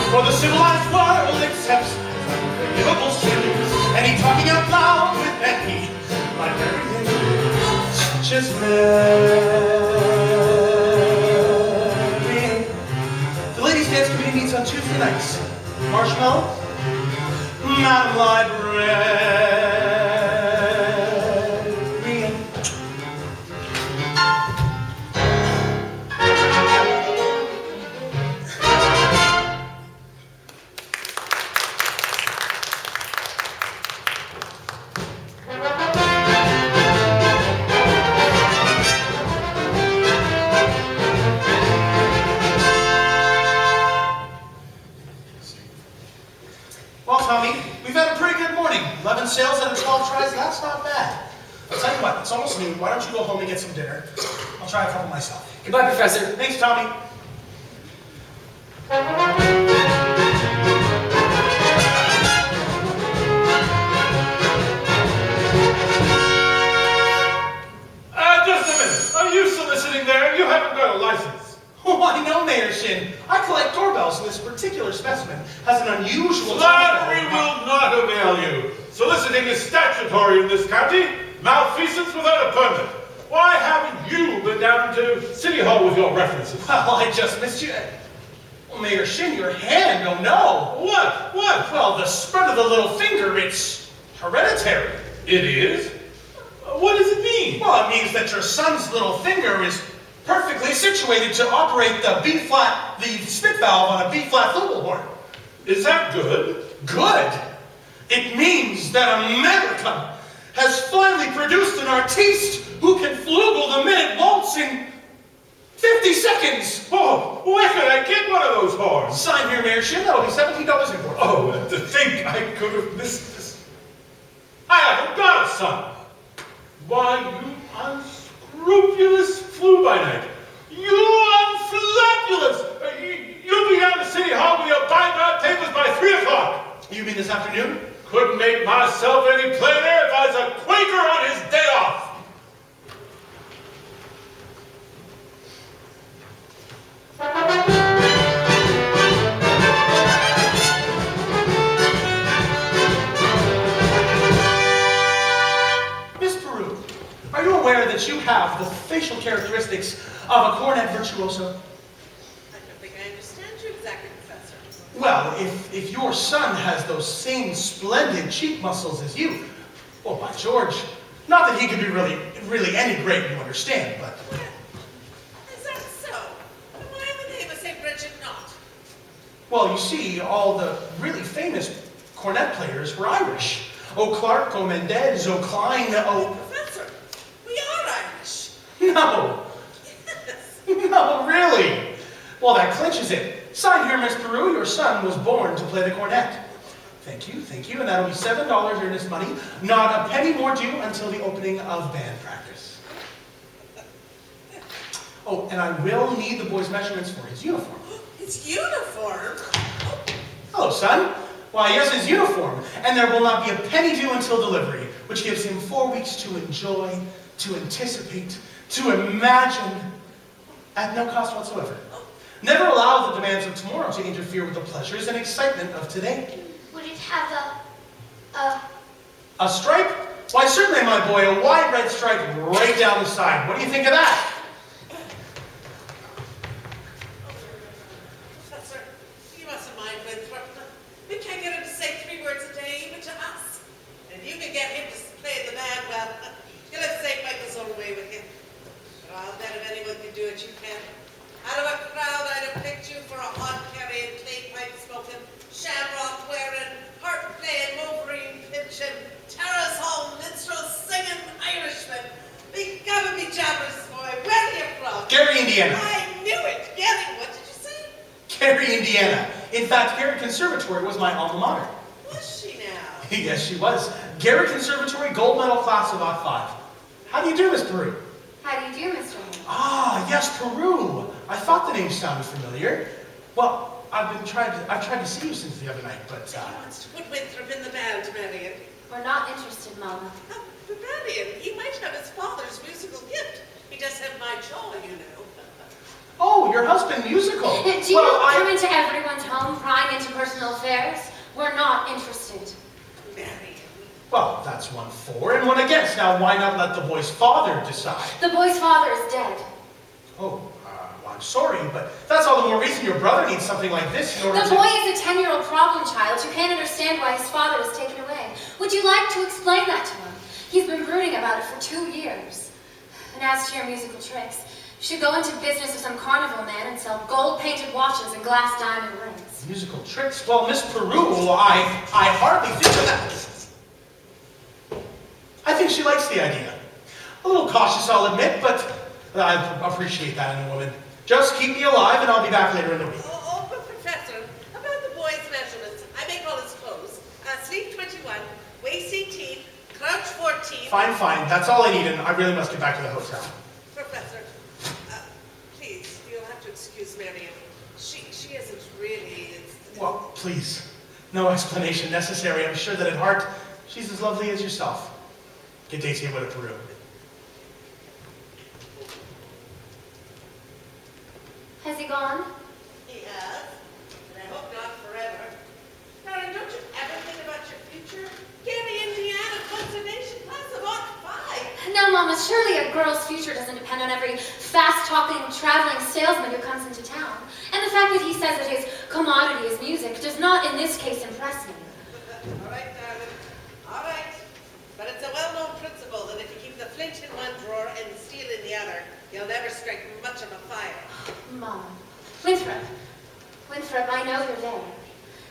For the civilized world accepts unforgivable sins, and he talking out loud with Becky, librarian, such as Marion. The ladies' dance committee meets on Tuesday nights. Marshmallow, Madam Librarian. Well, Tommy, we've had a pretty good morning. 11 sales out of 12 tries, that's not bad. I'll tell you what, it's almost noon. Why don't you go home and get some dinner? I'll try a couple myself. Goodbye, Professor. Thanks, Tommy. Just a minute. Are you soliciting there? You haven't got a license. Oh, I know, Mayor Shin. I collect doorbells, and this particular specimen has an unusual... Flattery will not avail you. Soliciting is statutory in this county. Malfeasance without a permit. Why haven't you been down to City Hall with your references? Well, I just missed you. Mayor Shin, your hand, oh no. What? What? Well, the spread of the little finger, it's hereditary. It is? What does it mean? Well, it means that your son's little finger is perfectly situated to operate the B-flat, the spit valve on a B-flat flugelhorn. Is that good? Good? It means that America has finally produced an artiste who can flugel the minute waltz in 50 seconds. Oh, where could I get one of those horns? Sign here, Mayor Shin. That'll be $17 import. Oh, to think I could have missed this. I haven't got a son. Why, you unscrupulous fly-by-night. You unflapulous. You'll be down to City Hall with your bind-out papers by 3 o'clock. You mean this afternoon? Couldn't make myself any plainer if I was a Quaker on his day off. Miss Peru, are you aware that you have the facial characteristics of a cornet virtuoso? I don't think I understand you exactly, Professor. Well, if your son has those same splendid cheek muscles as you, well, by George, not that he could be really any great, you understand, but... Is that so? Why in the name of St. Bridget not? Well, you see, all the really famous cornet players were Irish. Clark, Mendez, Klein, Professor, we are Irish. No. No, really. Well, that clinches it. Sign here, Miss Peru, your son was born to play the cornet. Thank you, and that'll be $7 earnest money, not a penny more due until the opening of band practice. Oh, and I will need the boy's measurements for his uniform. His uniform? Hello, son. Why, yes, his uniform. And there will not be a penny due until delivery, which gives him 4 weeks to enjoy, to anticipate, to imagine, at no cost whatsoever. Never allow the demands of tomorrow to interfere with the pleasures and excitement of today. Would it have A stripe? Why, certainly, my boy, a wide red stripe right down the side. What do you think of that? Professor, you mustn't mind Winthrop. We can't get him to say 3 words a day, even to us. And if you can get him to play the band, well, you'll have St. Michael's own way with him. But I'll bet if anyone can do it, you can. Out of a crowd, I'd have picked you for a hod-carrying, clay-pipe smoking, shamrock wearing, harp playing, wolverine pitching, terrace hall minstrel singing Irishman. Be gabba be jabbers, boy. Where are you from? Gary, Indiana. I knew it. Gary, what did you say? Gary, Indiana. In fact, Gary Conservatory was my alma mater. Was she now? Yes, she was. Gary Conservatory Gold Medal Class of '05. How do you do, Miss Peru? How do you do, Mr. Holmes? Ah, yes, Peru. I thought the name sounded familiar. Well, I've tried to see you since the other night, but He wants to put Winthrop in the band, Marion. We're not interested, Mama. Oh, but Marion, he might have his father's musical gift. He does have my jaw, you know. Oh, your husband musical. Do you come into everyone's home prying into personal affairs? We're not interested. Marion. Well, that's 1 for and 1 against. Now, why not let the boy's father decide? The boy's father is dead. Oh, well, I'm sorry, but that's all the more reason your brother needs something like this in order The to... boy is a 10-year-old problem child who can't understand why his father was taken away. Would you like to explain that to him? He's been brooding about it for 2 years. And as to your musical tricks, you should go into business with some carnival man and sell gold-painted watches and glass diamond rings. Musical tricks? Well, Miss Peru, I hardly think of that. I think she likes the idea. A little cautious, I'll admit, but I appreciate that in a woman. Just keep me alive and I'll be back later in the week. But Professor, about the boy's measurements, I make all his clothes. Sleeve 21, waist 18, crouch 14. Fine. That's all I need, and I really must get back to the hotel. Professor, please, you'll have to excuse Marion. She isn't really... Well, please. No explanation necessary. I'm sure that at heart, she's as lovely as yourself. Good day to you, Mother Peru. Has he gone? He has, but I hope not forever. Karen, don't you ever think about your future? Gary, Indiana, conservation class of Art 5. No, Mama, surely a girl's future doesn't depend on every fast-talking, traveling salesman who comes into town. And the fact that he says that his commodity is music does not, in this case, impress me. All right, darling. All right. But it's a well-known principle that if you keep the flint in one drawer and steel in the other, you'll never strike much of a fire. Mom. Winthrop. Winthrop, I know you're there.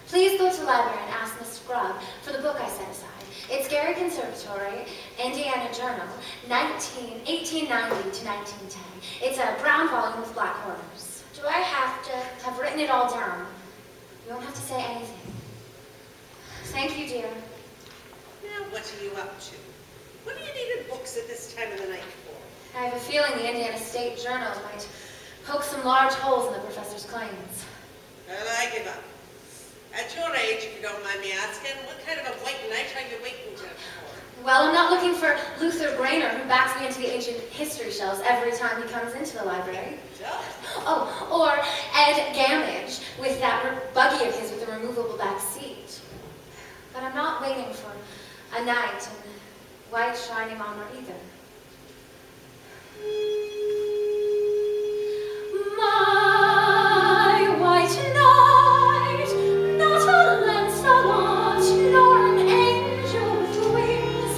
Please go to the library and ask Miss Scruggs for the book I set aside. It's Gary Conservatory, Indiana Journal, 1890 to 1910. It's a brown volume with black corners. Do I have to? I've written it all down. You won't have to say anything. Thank you, dear. Now, what are you up to? What do you need books at this time of the night for? I have a feeling the Indiana State Journal might poke some large holes in the professor's claims. Well, I give up. At your age, if you don't mind me asking, what kind of a white knight are you waiting for? Well, I'm not looking for Luther Grainer, who backs me into the ancient history shelves every time he comes into the library. Oh, or Ed Gamage with that buggy of his with the removable back seat. But I'm not waiting for a knight in white shining armor either. My white knight, not a Lancelot, nor an angel with wings,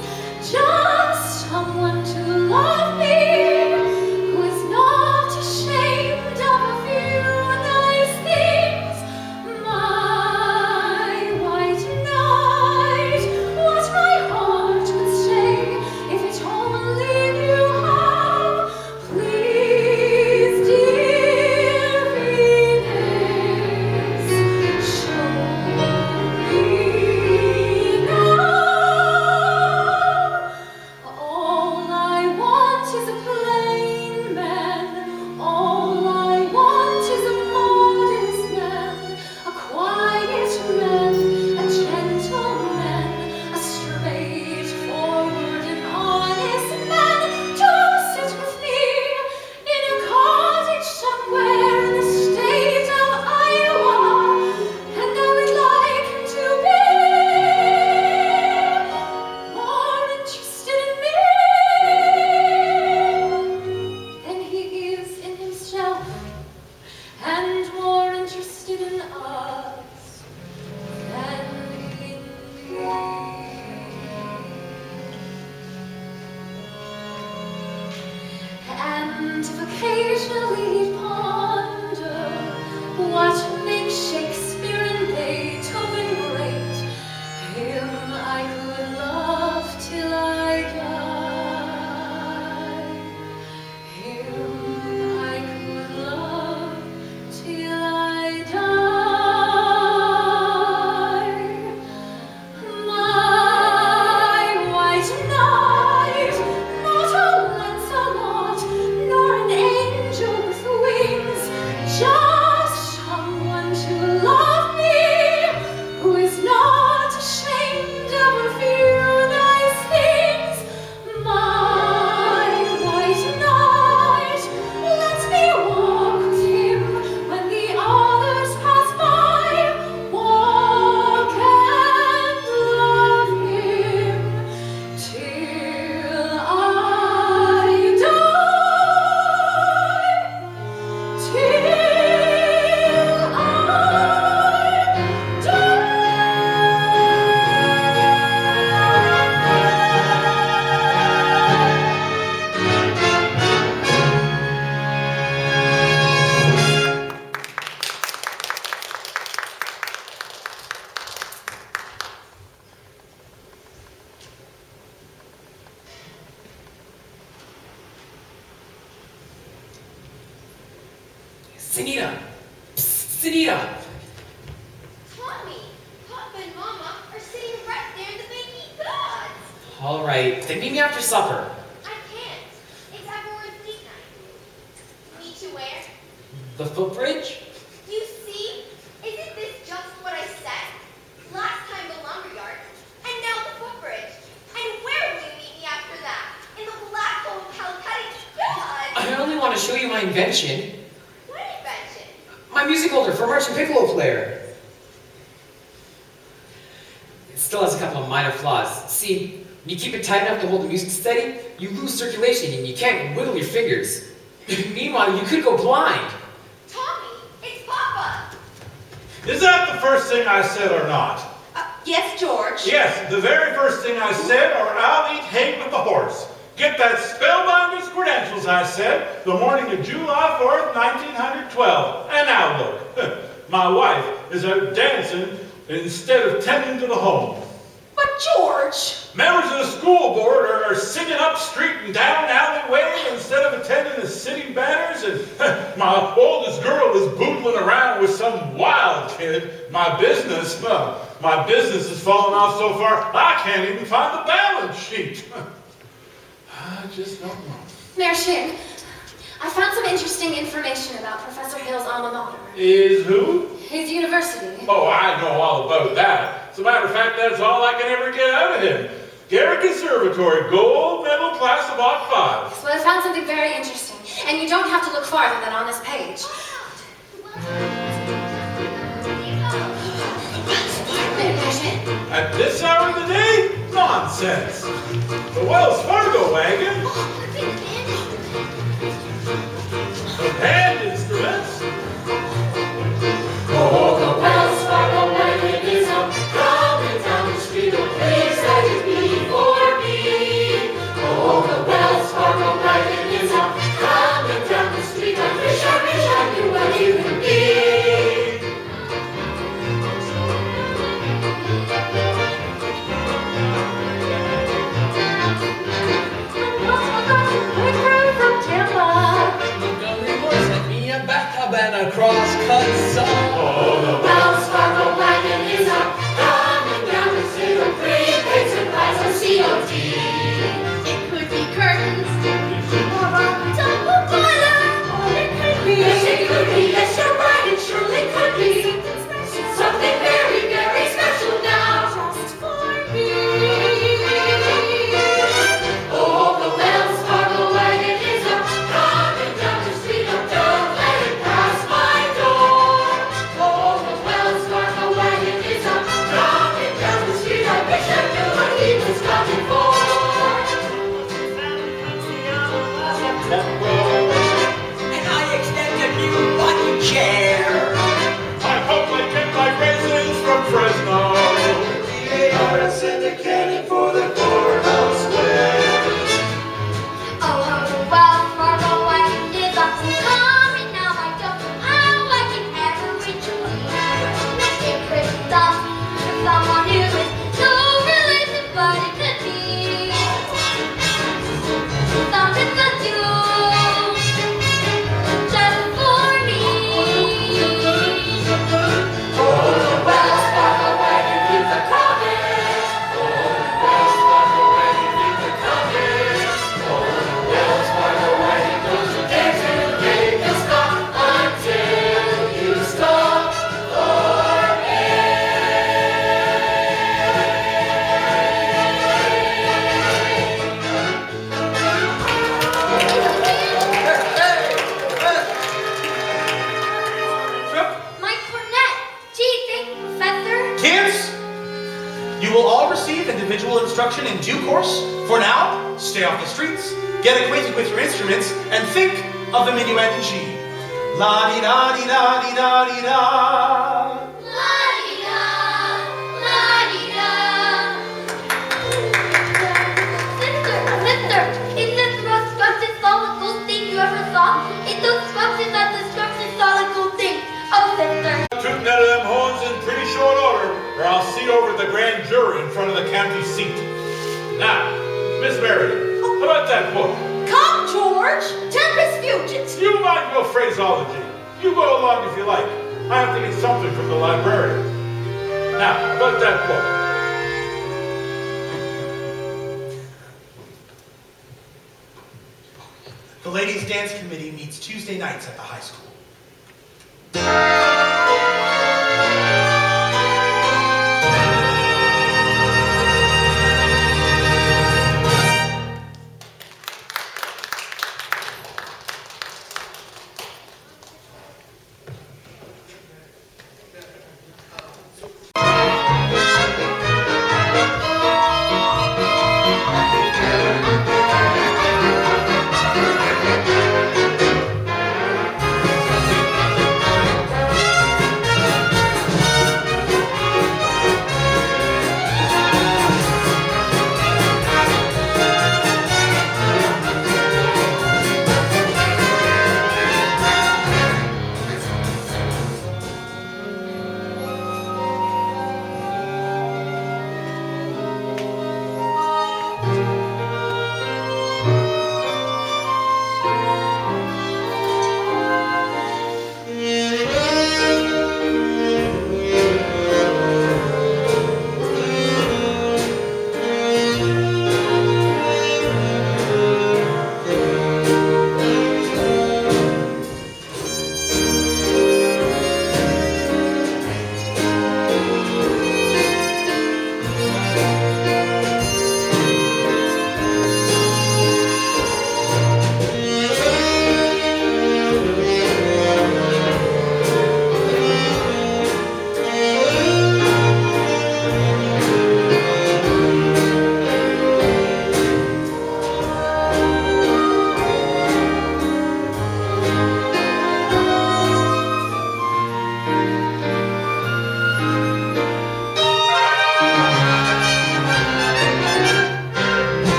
just someone to love me, who is not ashamed of a few nice things. My white knight, what my heart would say if it only knew how. Please, dear Venus, show me now. All I want is a plain man. All I want is a modest man, a quiet man, a gentleman, a straightforward and honest man to sit with me in a cottage somewhere in the state of Iowa, and I would like him to be more interested in me than he is in himself, and more interested in us than in me. And if occasionally he'd ponder what makes Shakespeare and Beethoven great, him I could love till I die. Him I could love till I die. My white knight, not a Lancelot, nor an angel with wings, just someone to love me, who is not ashamed of a few nice things. My white knight, let me walk with him when the others pass by, walk and love him till I die, till I Sunita! Psst, Sunita! Tommy, Papa and Mama are sitting right there in the baking gods. All right, then meet me after supper. I can't. It's everyone's date night. Meet you where? The footbridge? You see? Isn't this just what I said? Last time the lumberyard, and now the footbridge. And where will you meet me after that? In the black hole of Calcutta gods. I only want to show you my invention. What invention? My music holder for Marching Piccolo player. It still has a couple of minor flaws. See, When you keep it tight enough to hold the music steady, you lose circulation and you can't wiggle your fingers. Meanwhile, you could go blind. Tommy, it's Papa. Is that the first thing I said or not? Yes, George. Yes, the very first thing I said, or I'll eat hay with the horse. Get that spellbinder's credentials, I said, the morning of July 4th, 1912. And now look, my wife is out dancing instead of tending to the home. But George! Members of the school board are singing up street and down alleyway instead of attending the city banners, and my oldest girl is boodling around with some wild kid. My business has fallen off so far, I can't even find the balance sheet. I just don't know. Mayor Shin, I found some interesting information about Professor Hill's alma mater. Is who? His university. Oh, I know all about that. As a matter of fact, that's all I can ever get out of him. Gary Conservatory, gold medal class of Ot 5. Well, I found something very interesting, and you don't have to look farther than on this page. Mayor Shin? At this hour of the day? Nonsense. The Wells Fargo wagon? The hand instruments? Oh, the Wells Fargo wagon is coming down the street. Oh, please let it be for me. Oh, the Wells Fargo wagon is coming down the street. I wish I knew what you could be. And a cross-cut song. Oh, the Wells Fargo wagon is coming down the street. Oh, prepaid supplies on COD. It could be curtains, or a tub of butter, or it could be. Yes, it could be. Yes, you're right. It surely could be. Something very, very special now. Just for me. Oh, the Wells Fargo wagon is coming down the street. Oh, don't let it pass my door. Oh, the Wells Fargo wagon is coming down the street. I wish I knew what he was coming for. And I extend a new lucky chair. I hope I get my raisins from Fresno. They are syndicated for the courthouse square. Oh, the Wells Fargo wagon is coming now. I don't know how I can ever reach you. It could be done for someone who is no relation, but it could be something to do just for me. Oh, the Wells Fargo wagon keeps a coming. Oh, the Wells Fargo wagon keeps a coming. Oh, the Wells Fargo wagon goes to dance and make you stop until you stop for My cornet. Gee, thank you, Professor. Kids, you will all receive individual instruction in due course. For now, stay off the streets, get acquainted with your instruments, and think of the minuet in G. La-di-da-di-da-di-da-di-da. La-di-da, la-di-da. Mister, is this the most structured solical thing you ever saw? It's so structured that the structured solical thing. Oh, sister. Tooting out of them horns in pretty short order, or I'll see over the grand jury in front of the county seat. Now, Miss Mary, how about that book? Come, George! Tempest Fugit! You mind your phraseology. You go along if you like. I have to get something from the librarian. Now, how about that book? The Ladies' Dance Committee meets Tuesday nights at the high school.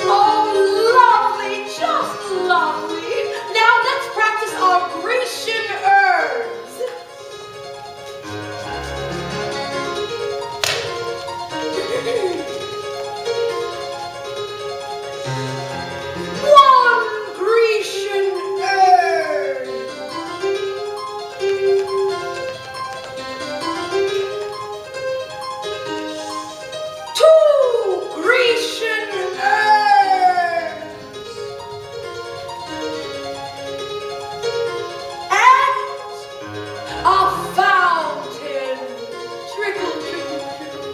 Oh, lovely, just lovely. Now let's practice our Grecian herbs. One Grecian herb. Two Grecian herbs. And a fountain. Trickle, trickle, trickle.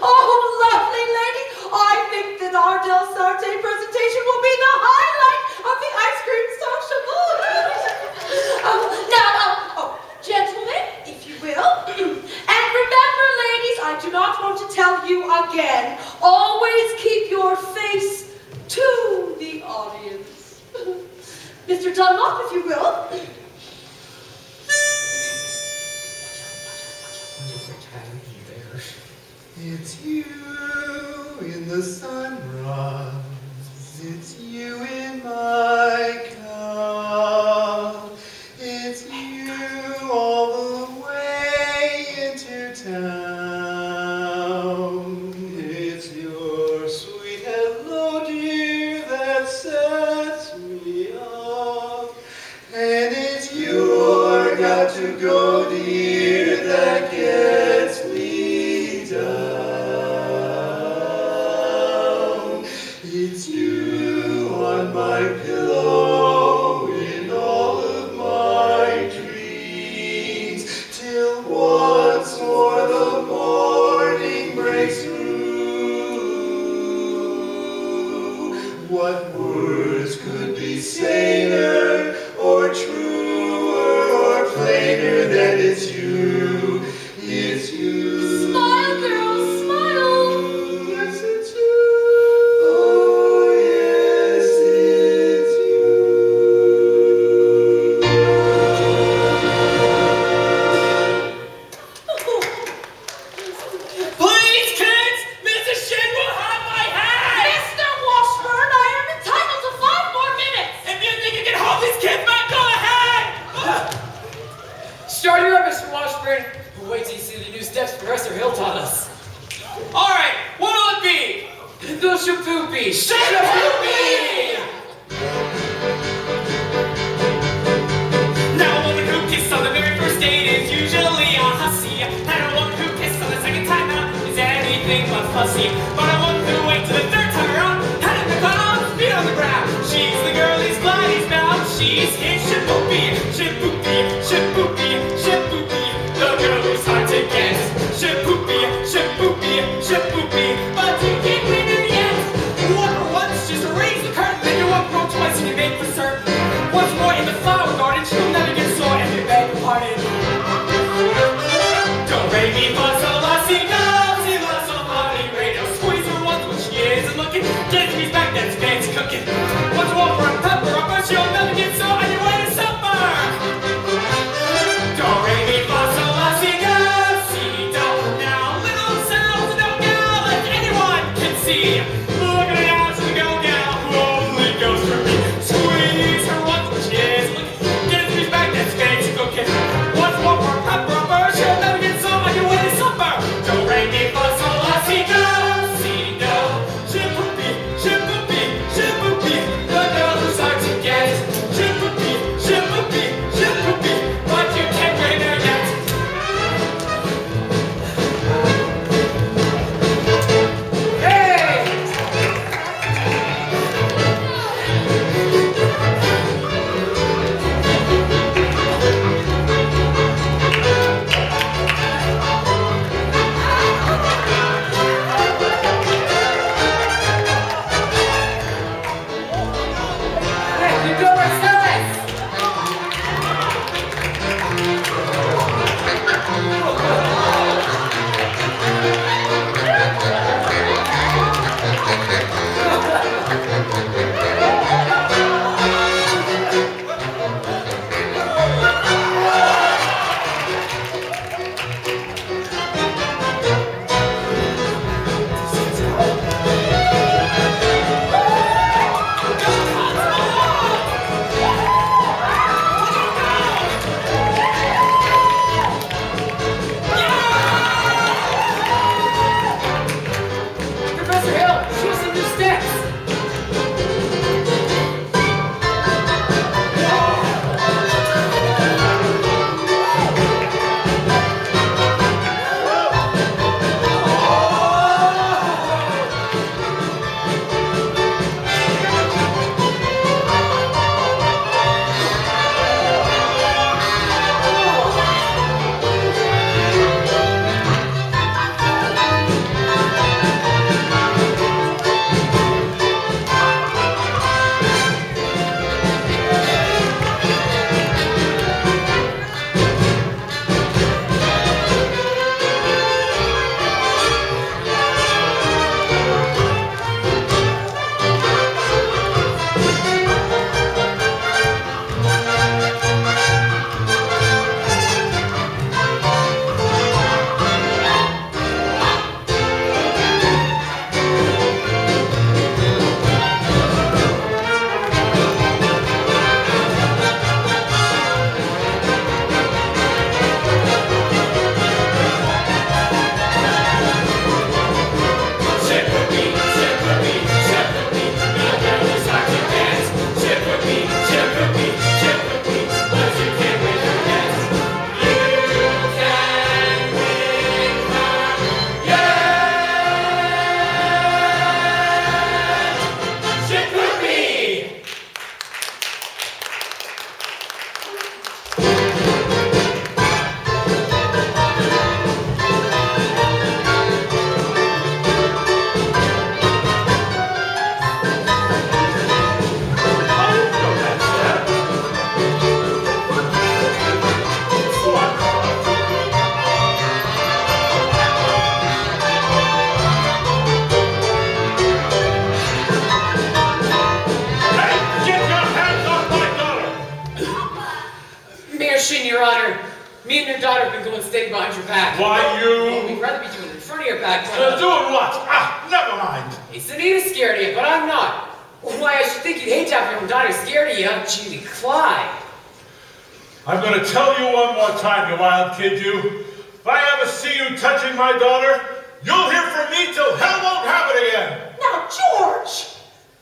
Oh, lovely lady, I think that our Del Sarte presentation will be the highlight of the ice cream sociable. Gentlemen, if you will. And remember, ladies, I do not want to tell you again, always keep your face to the audience. Mr. Dunlop, if you will. It's you in the sunrise. It's you in my cup. It's you all the way into town. It's your sweet hello, dear, that sets me up. And it's your got to go, dear, that gets me down. It's you on my pillow in all of my dreams, till once more the morning breaks through. What words could be saner or truer or plainer than it's you? It's you. Smile, girls, smile. Yes, it's you. Oh, yes, it's you. Please, kids! Mrs. Shin will have my hat! Mr. Washburn, I am entitled to 5 more minutes. If you think you can hold these kids back, go ahead! Start her up, Mr. Washburn. But wait till you see the new steps Professor Hill taught us. Alright, what'll it be? The Shapoopy. Shapoopy! Now a woman who kissed on the very first date is usually a hussy. And a woman who kissed on the second time out is anything but fussy. But a woman who waits till the third time around had the clouds, feet on the ground. She's the girl he's glad he's found. She's his Shapoopy. Shapoopy, Shapoopy, Shapoopy. The girl who's hard to get. Shapoopy, Shapoopy, Shapoopy. But you can't win her yet. Walk her once just to raise the curtain. Then you walk roll twice and you make for certain. Once more in the flower garden, she'll never get sore if you beg pardon. Do re mi fa sol la si do, si la sol fa mi re do. Squeeze her once when she isn't looking. Get me back, that's fancy cooking. Once more for a pepper up, but she'll never get sore on your way to supper. Do re mi fa sol la si do, si do. Now little sounds no gal as anyone can see. Look at the eyes of the girl gal who only goes for me. Squeeze her once when she isn't looking. Get me back, that's fancy cooking. Once more for a pepper up, or she'll never get sore on your way to supper. Do re mi fa sol la si do, si do. Shapoopy, Shapoopy, Shapoopy. daughter have been going steady behind your back. Why, Well, you... we'd rather be doing it in front of your back. doing what? Ah, never mind. Hey, Sunita's scared of you, but I'm not. Why, I should think you'd hate to have your own daughter scared of you. Gee, Clyde. I'm going to tell you one more time, you wild kid, you. If I ever see you touching my daughter, you'll hear from me till hell won't have it again. Now, George!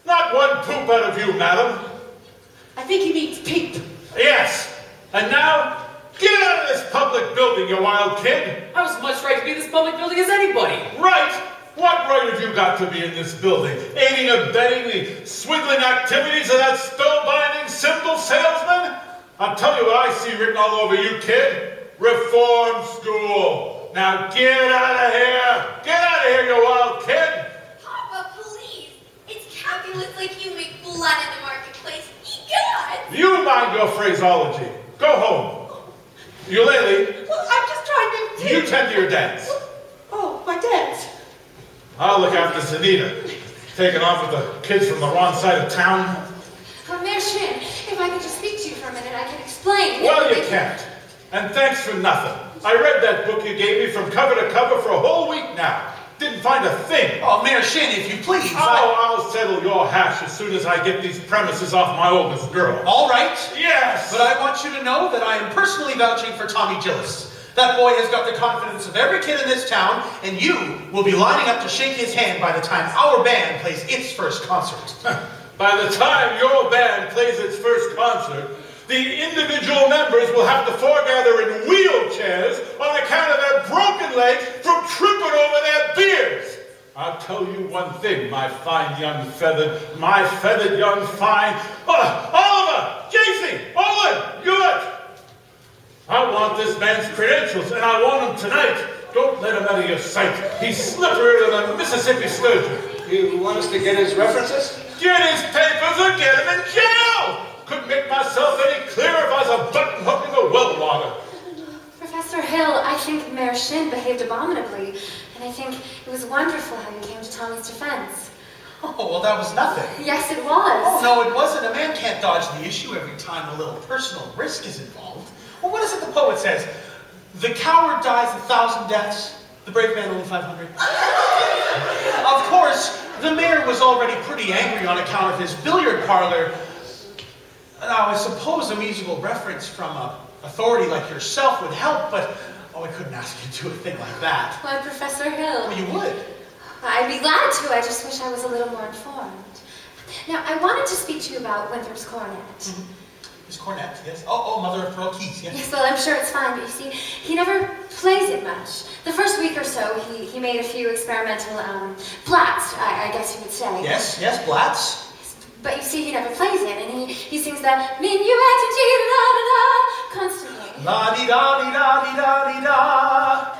Not one poop out of you, madam. I think he means peep. Yes. And now, get out of this public building, you wild kid. I was as much right to be in this public building as anybody. Right? What right have you got to be in this building? Aiding and abetting the swindling activities of that spellbinding symbol salesman? I'll tell you what I see written all over you, kid. Reform school. Now get out of here. Get out of here, you wild kid. Papa, please. It's capitalists like you make blood in the marketplace. God! You mind your phraseology. Go home. Eulalie, Well, I'm just trying to... you tend to your dance. Oh, my dance. I'll look after Zanita. Taking off with the kids from the wrong side of town. Mayor Shin, if I could just speak to you for a minute, I can explain. Well, you can't. And thanks for nothing. I read that book you gave me from cover to cover for a whole week now. Didn't find a thing. Oh, Mayor Shin, if you please. Oh, I'll settle your hash as soon as I get these premises off my oldest girl. All right. Yes. But I want you to know that I am personally vouching for Tommy Gillis. That boy has got the confidence of every kid in this town, and you will be lining up to shake his hand by the time our band plays its first concert. By the time your band plays its first concert, the individual members will have to foregather in wheelchairs on account of their broken legs from tripping over their beers. I'll tell you one thing, my feathered young fine. Oliver, JC, Olin, Hewitt. I want this man's credentials, and I want them tonight. Don't let him out of your sight. He's slipperier than a Mississippi sturgeon. You want us to get his references? Get his papers or get him in jail! Couldn't make myself any clearer if I was a button hook in the well water. Professor Hill, I think Mayor Shin behaved abominably, and I think it was wonderful how you came to Tommy's defense. Oh, well, that was nothing. Yes, it was. Oh, no, it wasn't. A man can't dodge the issue every time a little personal risk is involved. Well, what is it the poet says? The coward dies 1,000 deaths, the brave man only 500. Of course, the mayor was already pretty angry on account of his billiard parlor. Now, I suppose a musical reference from an authority like yourself would help, but, oh, I couldn't ask you to do a thing like that. Why, Professor Hill? Well, you would. I'd be glad to, I just wish I was a little more informed. Now, I wanted to speak to you about Winthrop's cornet. Mm-hmm. His cornet, yes. Oh, mother of pearl keys, yes. Yes, well, I'm sure it's fine, but you see, he never plays it much. The first week or so, he made a few experimental, flats, I guess you would say. Yes, blats. But you see, he never plays it, and he sings the minuet and constantly. La-di-da-di-da-di-da-di-da.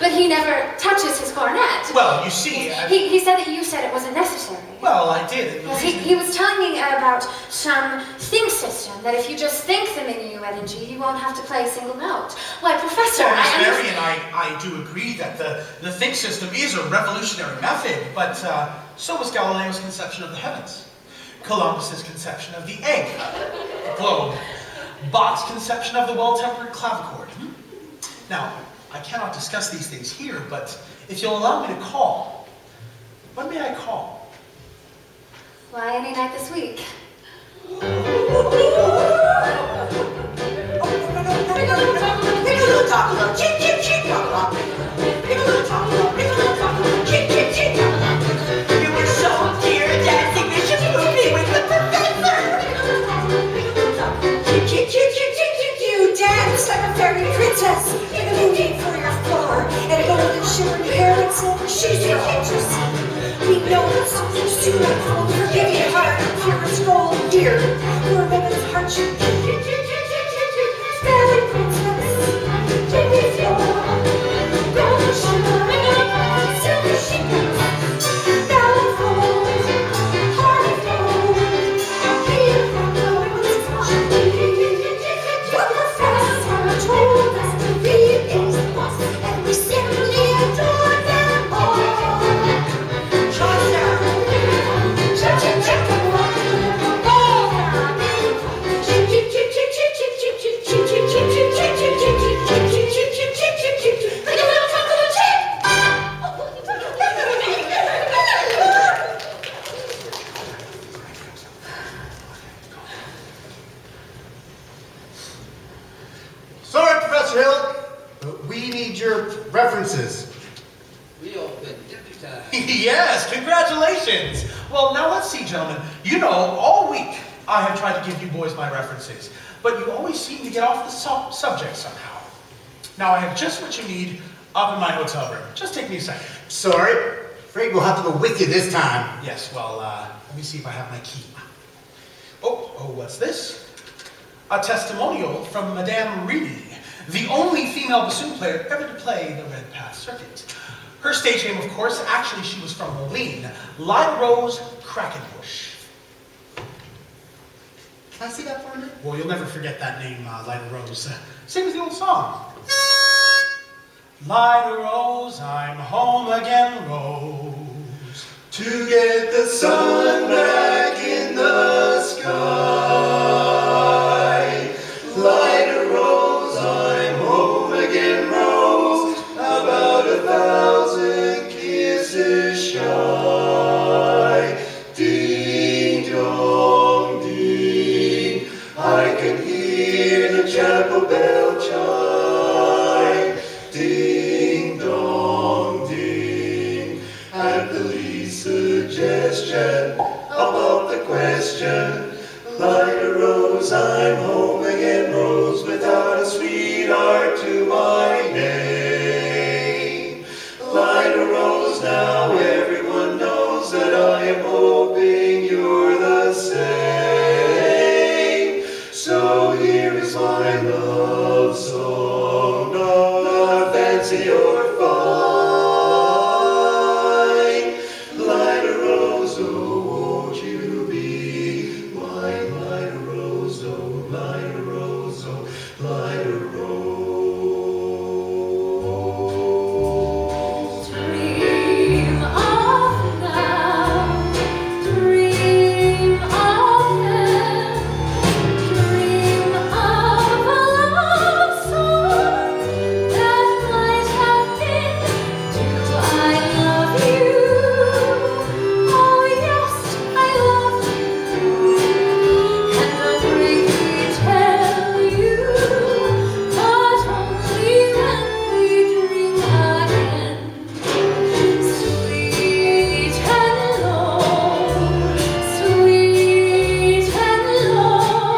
But he never touches his cornet. Well, you see... He said that you said it wasn't necessary. Well, I did. Yes, he was telling me about some think system, that if you just think the minuet in G, you won't have to play a single note. Why, Professor, Well, Miss Marion, I do agree that the think system is a revolutionary method, but so was Galileo's conception of the heavens, Columbus's conception of the egg, globe, Bach's conception of the well-tempered clavichord. Now, I cannot discuss these things here, but if you'll allow me to call, when may I call? Why, any night this week. You were so dear, dancing Bishop Poopy with the professor. You dance like a fairy princess in a movie for your floor, and a golden shimmering hair and silver shoes for angels. We know it's too late for forgive your heart, pure as gold, dear. You're a woman's heart should be. Fairy princess, take me floor, golden shimmering, silver shoes. Now it flows, heart of gold, here from the women's heart should be. The professor told us to be is the boss, and we simply adore them all. Cha-cha, cha-cha-cha, references. We all been deputized. Yes, congratulations. Well, now let's see, gentlemen. You know, all week I have tried to give you boys my references, but you always seem to get off the subject somehow. Now I have just what you need up in my hotel room. Just take me a second. Sorry. Afraid we'll have to go with you this time. Yes, well, let me see if I have my key. Oh, what's this? A testimonial from Madame Reedy, the only female bassoon player ever to play the Red Path Circuit. Her stage name, of course, actually she was from Moline, Lyda Rose Krakenbush. Can I see that for a minute? Well, you'll never forget that name, Lyda Rose. Sing us the old song. Lyda Rose, I'm home again, Rose. To get the sun back in the sky. Lyda Rose, I'm home again, Rose. About 1,000 kisses shy. Ding dong ding, I can hear the chapel bell chime. Ding dong ding, at the least suggestion about the question. Lyda Rose, I'm home again, Rose, without a sweetheart to my name. Lyda Rose, now everyone knows that I am hoping you're the same. So here is my love song, not fancy or fine. Lyda Rose, oh, won't you be mine? Lyda Rose, oh, Lyda Rose, oh, Lyda Rose. Dream of now, dream of then, dream of a love song that might have been. Do I love you? Oh yes, I love you, and I'll bravely tell you, but only when we drink again. Sweet and low, sweet and low,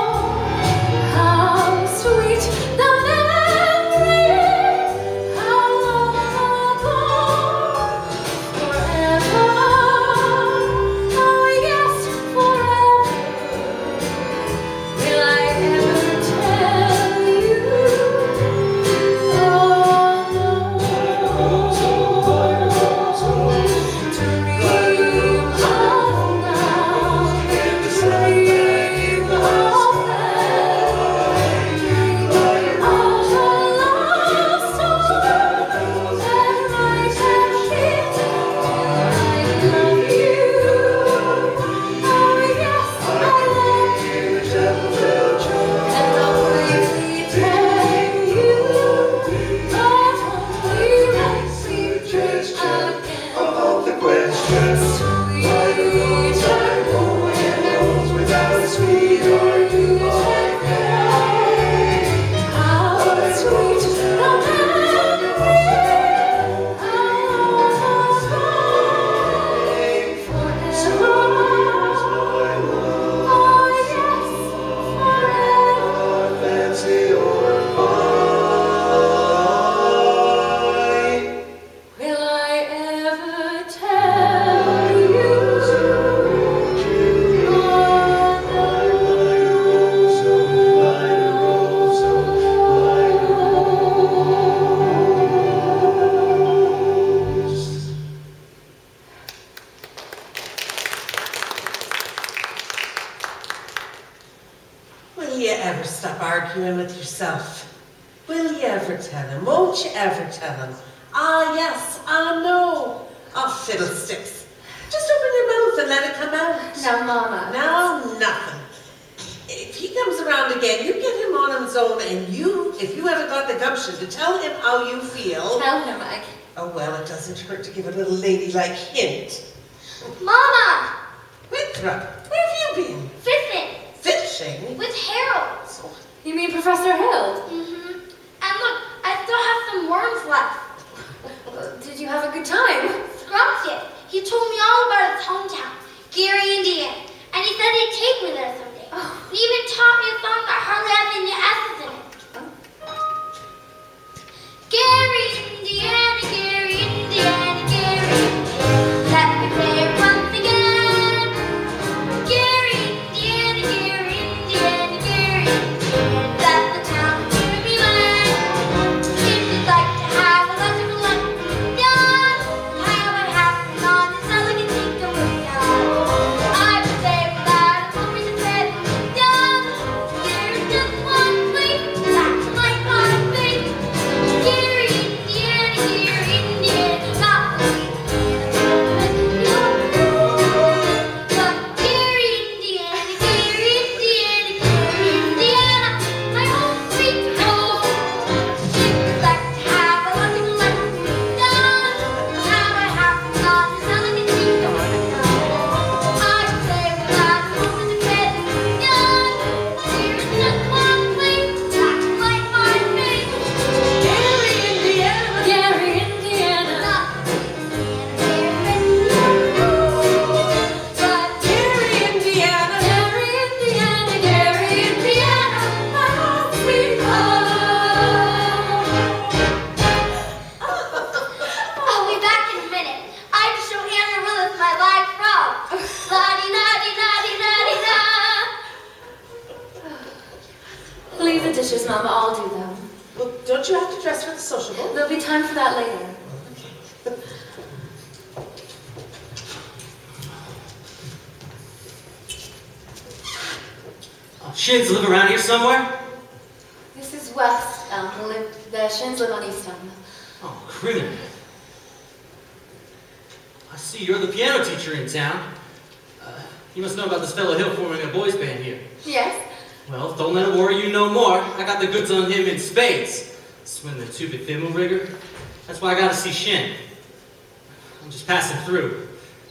how sweet the memory, how long ago, forever, oh yes, forever, will I ever tell you, oh no. Dream of now, dream of then, dream of a love song that might have been. I love you, oh yes, I love you, and I'll bravely tell you, but only when we drink again. About the question, Lyda Rose, I'm home again, Rose, without a sweetheart to my name. How sweet the memory, how long ago, forever, oh yes, forever. Fancy or fine. Will I ever tell you? Will you ever stop arguing with yourself? Will you ever tell him? Won't you ever tell him? Ah, yes, ah, no. Ah, fiddlesticks. Just open your mouth and let it come out. Now, Mama. No, nothing. If he comes around again, you get him on his own, and if you haven't got the gumption to tell him how you feel. Tell him, Mike. Oh, well, it doesn't hurt to give a little ladylike hint. Mama! Winthrop, where have you been? Fishing! Fishing? With Harold. You mean Professor Hill? Mm-hmm. And look, I still have some worms left. told me all about his hometown, Gary, Indiana. And he said he'd take me there someday. He even taught me a song that hardly has any S's in it. Gary, Indiana, Gary, Indiana, Gary, Indiana. Let me play it once again. Gary, Indiana, Gary, Indiana, Gary, Indiana. That's the town where we went. If you'd like to have a wonderful life, young, how it happened on this elegant kingdom of God. I would say without a full reason said, young, there's just one place that might find me. Gary, Indiana, Gary, Indiana, not Gary, Indiana, Gary, Indiana, Gary, Indiana, my home sweet home. If you'd like to have a wonderful life, young, how it happened on this elegant kingdom of God. I would say without a full reason said, young, there's just one place that might find me. Gary, Indiana, Gary, Indiana, not but Gary, Indiana, Gary, Indiana, Gary, Indiana, my home sweet home. I'll be back in a minute. I have to show Anna Willis my live frog. La-di-da-di-da-di-da-di-da. Leave the dishes, Mama. I'll do them. Well, don't you have to dress for the sociable? There'll be time for that later. Shins live around here somewhere? This is West Elm. The Shins live on East Elm. Oh, criminal. I see you're the piano teacher in town. You must know about this fellow Hill forming a boys band here. Yes? Well, don't let him worry you no more. I got the goods on him in spades. Swing the two-bit thimble rigger. That's why I gotta see Shin. I'm just passing through.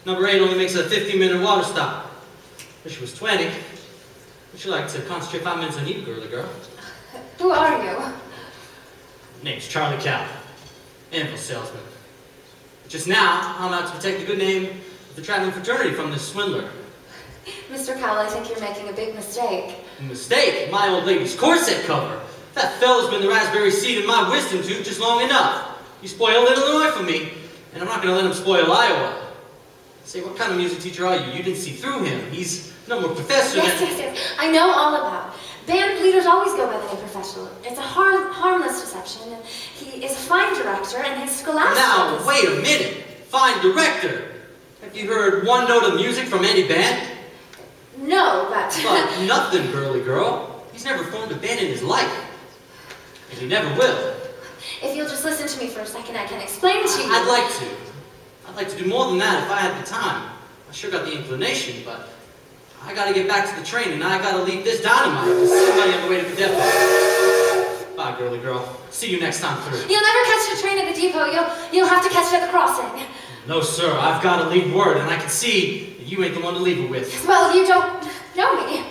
Number 8 only makes a 15-minute water stop. Wish it was 20. Would you like to concentrate 5 minutes on you, girly girl? Who are you? Name's Charlie Cow, anvil salesman. Just now, I'm out to protect the good name of the traveling fraternity from this swindler. Mr. Cowell, I think you're making a big mistake. Mistake? My old lady's corset cover. That fellow's been the raspberry seed in my wisdom tooth just long enough. He spoiled Illinois for me, and I'm not going to let him spoil Iowa. Say, what kind of music teacher are you? You didn't see through him. He's no more professor Yes, than... yes. I know all about it. Band leaders always go by the name professional. It's a harmless deception, and he is a fine director, and his scholastic Now, is... wait a minute. Fine director. Have you heard one note of music from any band? No, but... But nothing, girly girl. He's never formed a band in his life. And he never will. If you'll just listen to me for a second, I can explain to you... I'd like to. I'd like to do more than that if I had the time. I sure got the inclination, but I gotta get back to the train and I gotta leave this dynamite with somebody on the way to Cadet. Bye, girly girl. See you next time through. You'll never catch the train at the depot. You'll have to catch it at the crossing. No, sir. I've gotta leave word, and I can see that you ain't the one to leave it with. Well, you don't know me.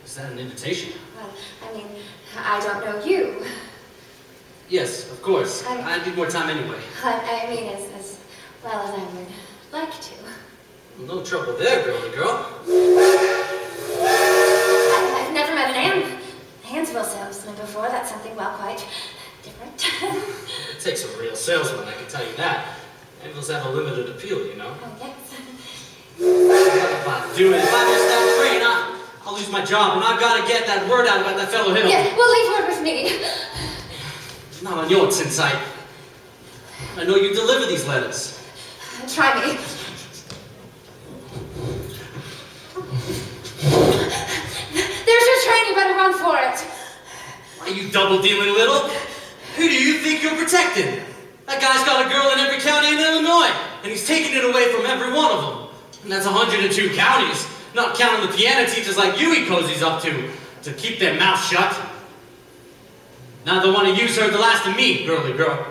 Is that an invitation? Well, I mean, I don't know you. Yes, of course. I need more time anyway. I mean, as well as I would like to. No trouble there, girly girl. I've never met an Hansville salesman before. That's something, well, quite different. It takes a real salesman, I can tell you that. Anvils have a limited appeal, you know. Oh, yes. If I do it, if I miss that train, I'll lose my job, and I've got to get that word out about that fellow Hill. Yeah, well, leave word with me. Not on your tin sight. I know you deliver these letters. Try me. There's your train, you better run for it. Why, you double-dealing little? Who do you think you're protecting? That guy's got a girl in every county in Illinois, and he's taking it away from every one of them. And that's 102 counties, not counting the piano teachers like you he cozies up to keep their mouth shut. Neither one of you's heard the last of me, girly girl.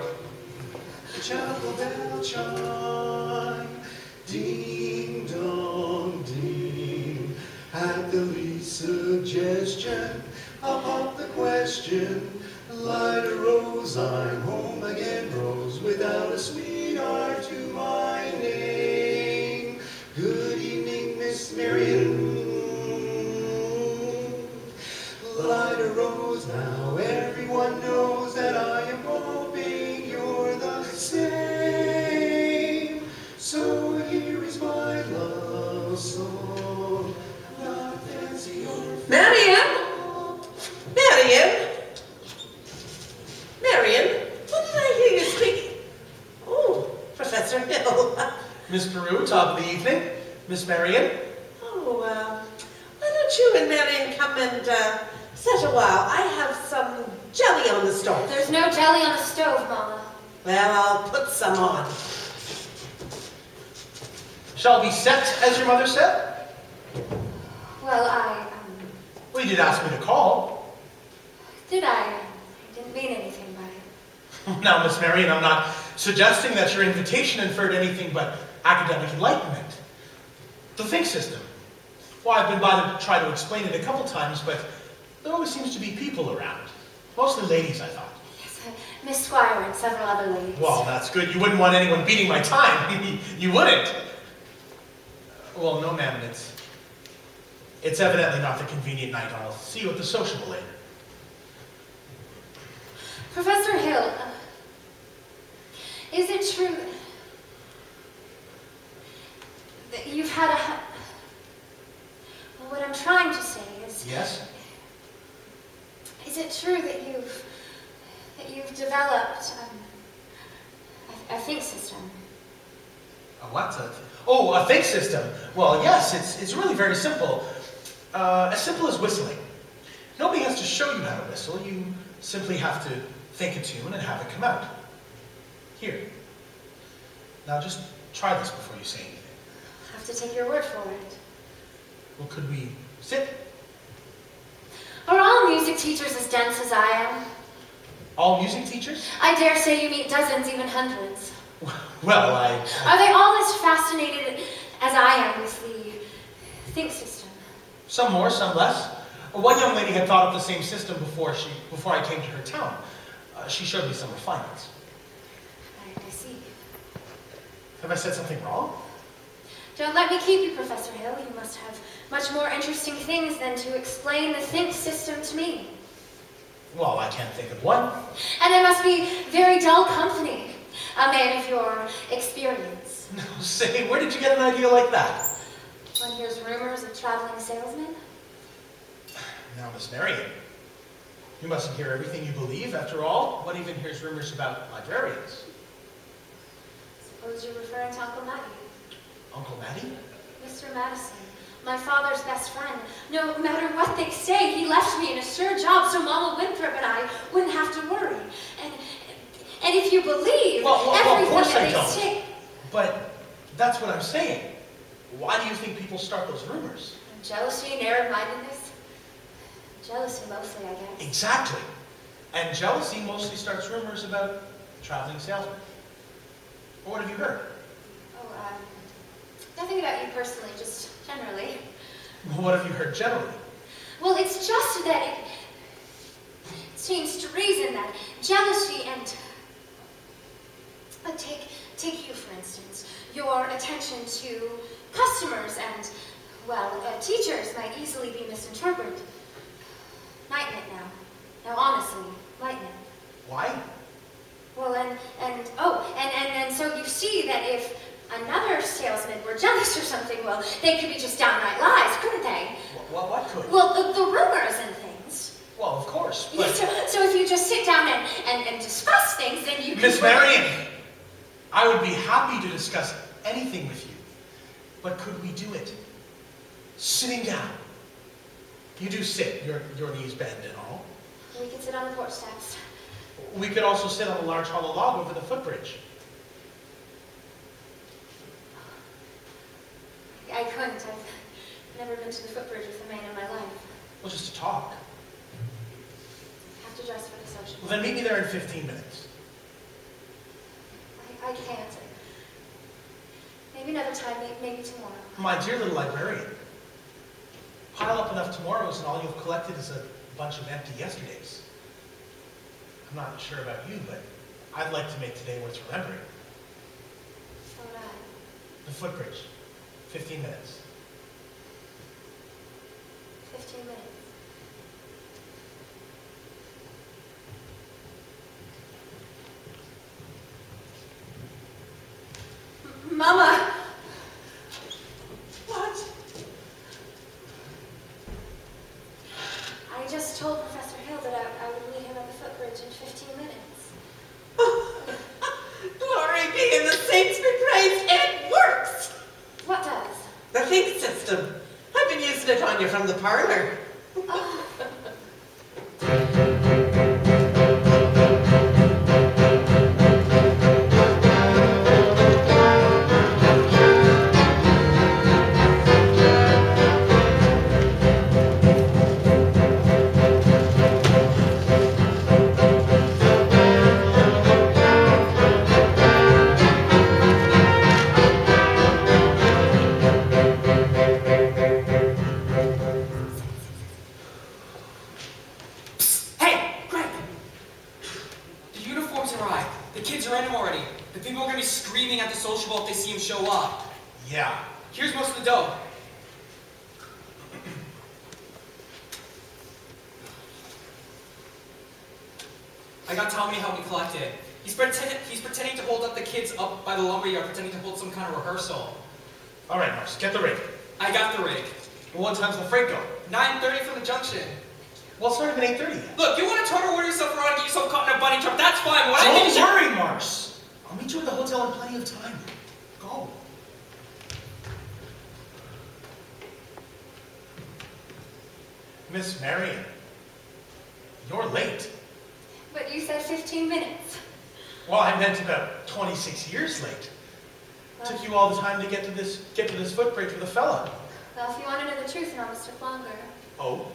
Chapel bell chime, ding dong ding. At the least suggestion, I'll pop the question. Light a rose, I'm home again, rose, without a sweetheart to my name. Professor Hill. Miss Peru, top of the evening. Miss Marion. Oh, why don't you and Marion come and sit a while? I have some jelly on the stove. There's no jelly on the stove, Mama. Well, I'll put some on. Shall we set, as your mother said? Well, Well, you did ask me to call. Did I? I didn't mean anything by it. Now, Miss Marion, I'm not suggesting that your invitation inferred anything but academic enlightenment. The think system. Well, I've been by to try to explain it a couple times, but there always seems to be people around. Mostly ladies, I thought. Yes, Miss Squire and several other ladies. Well, that's good. You wouldn't want anyone beating my time. You wouldn't. Well, no, ma'am, it's evidently not the convenient night. I'll see you at the sociable later. Professor Hill, is it true that you've had well, what I'm trying to say is... Yes? Is it true that you've developed a think system? A what? A think system. Well, yes, it's really very simple. As simple as whistling. Nobody has to show you how to whistle. You simply have to think a tune and have it come out. Here. Now just try this before you say anything. I'll have to take your word for it. Well, could we sit? Are all music teachers as dense as I am? All music teachers? I dare say you meet dozens, even hundreds. Well, Are they all as fascinated as I am with the think system? Some more, some less. One young lady had thought of the same system before I came to her town. She showed me some refinements. I see. Have I said something wrong? Don't let me keep you, Professor Hill. You must have much more interesting things than to explain the think system to me. Well, I can't think of one. And I must be very dull company, a man of your experience. No, say, where did you get an idea like that? One hears rumors of traveling salesmen. Now, Miss Marion, you mustn't hear everything you believe. After all, one even hears rumors about librarians. Suppose you're referring to Uncle Matty. Uncle Matty? Mr. Madison, my father's best friend. No matter what they say, he left me in a sure job so Mama Winthrop and I wouldn't have to worry. And if you believe everything of course that I they don't. say... But that's what I'm saying. Why do you think people start those rumors? Jealousy, narrow-mindedness. Jealousy mostly, I guess. Exactly. And jealousy mostly starts rumors about traveling salesmen. Well, what have you heard? Oh, nothing about you personally, just generally. Well, what have you heard generally? Well, it's just that it seems to reason that jealousy and... Take you, for instance. Your attention to customers and, well, teachers might easily be misinterpreted. Mightn't it now? Now, honestly, mightn't it? Why? Well, and so you see that if another salesman were jealous or something, well, they could be just downright lies, couldn't they? What could? Well, the rumors and things. Well, of course, Yeah, but... so if you just sit down and discuss things, then you can... Miss Marion, I would be happy to discuss anything with you, but could we do it sitting down? You do sit, your knees bend and all. We could sit on the porch steps. We could also sit on a large hollow log over the footbridge. I couldn't. I've never been to the footbridge with a man in my life. Well, just to talk. I have to dress for the social. Well, then meet me there in 15 minutes. I can't. Maybe another time, maybe tomorrow. My dear little librarian, pile up enough tomorrows and all you've collected is a bunch of empty yesterdays. I'm not sure about you, but I'd like to make today worth remembering. So would I. The footbridge. 15 minutes. 15 minutes. Mama! What? I just told Professor Hill that I would meet him at the footbridge in 15 minutes. Glory be in the saints be praised. from the parlor. Hey, Greg! The uniforms arrived. The kids are in them already. The people are gonna be screaming at the social ball if they see him show up. Yeah. Here's most of the dough. I got Tommy to help me collect it. He's pretending to hold up the kids up by the lumberyard, pretending to hold some kind of rehearsal. All right, Mars, get the rig. I got the rig. Well, what time's the freight go? 9:30 from the junction. Well, it's not even 8:30 yet. Look, you want to try to order yourself around and get yourself caught in a bunny trap, that's fine. What I think Don't you should- worry, Mars. I'll meet you at the hotel in plenty of time. Go. Miss Marion, you're late. But you said 15 minutes. Well, I meant about 26 years late. Took you all the time to get to this footbridge with a fella. Well, if you want to know the truth, it almost took longer. Oh?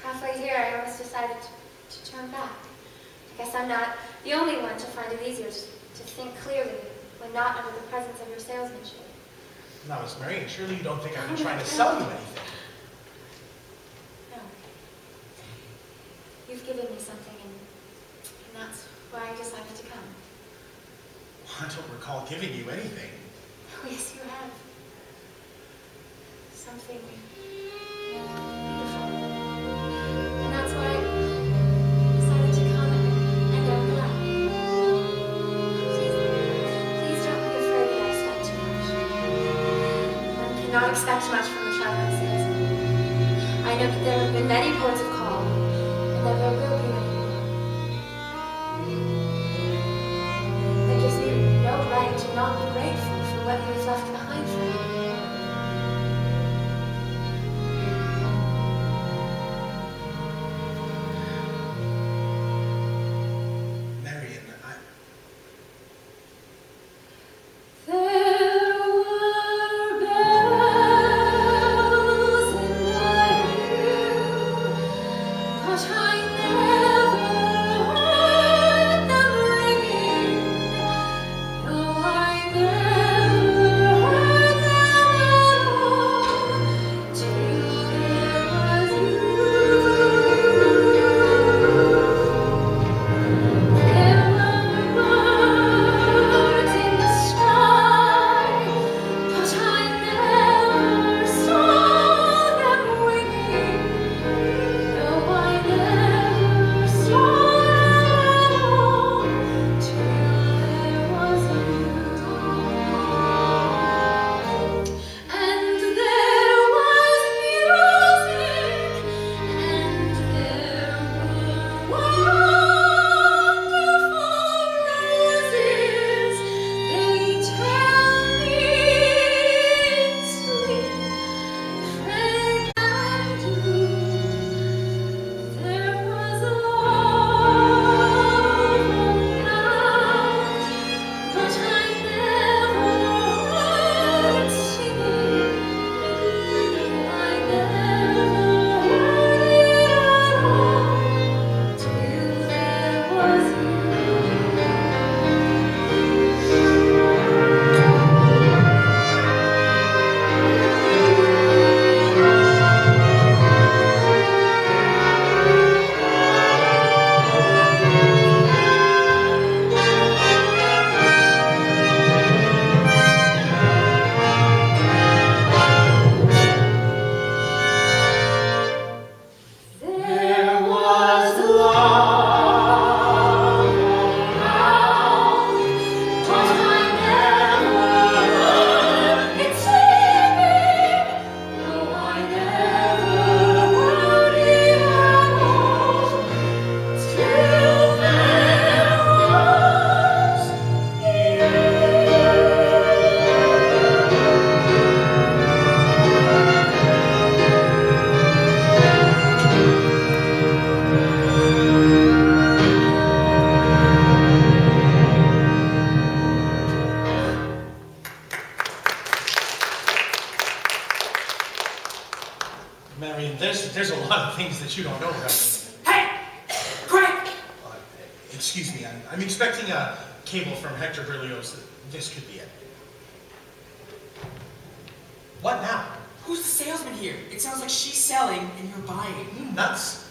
Halfway here, I almost decided to turn back. I guess I'm not the only one to find it easier to think clearly when not under the presence of your salesmanship. Now, Miss Marion, surely you don't think I've been trying to sell you anything. No. You've given me something, and that's why I decided to come. I don't recall giving you anything. Oh, yes, you have. Something beautiful. And that's why I decided to come, and I'm glad. Please don't be afraid that I expect too much. One cannot expect much from a traveling salesman. I know that there have been many ports of call, and that there will be many more. That gives me no right to not be grateful for what you have left behind for me. Marion, There were bells in my ear there's a lot of things that you don't know about me. Hey! Craig! Excuse me, I'm expecting a cable from Hector Berlioz. This could be it. What now? Who's the salesman here? It sounds like she's selling and you're buying. You nuts?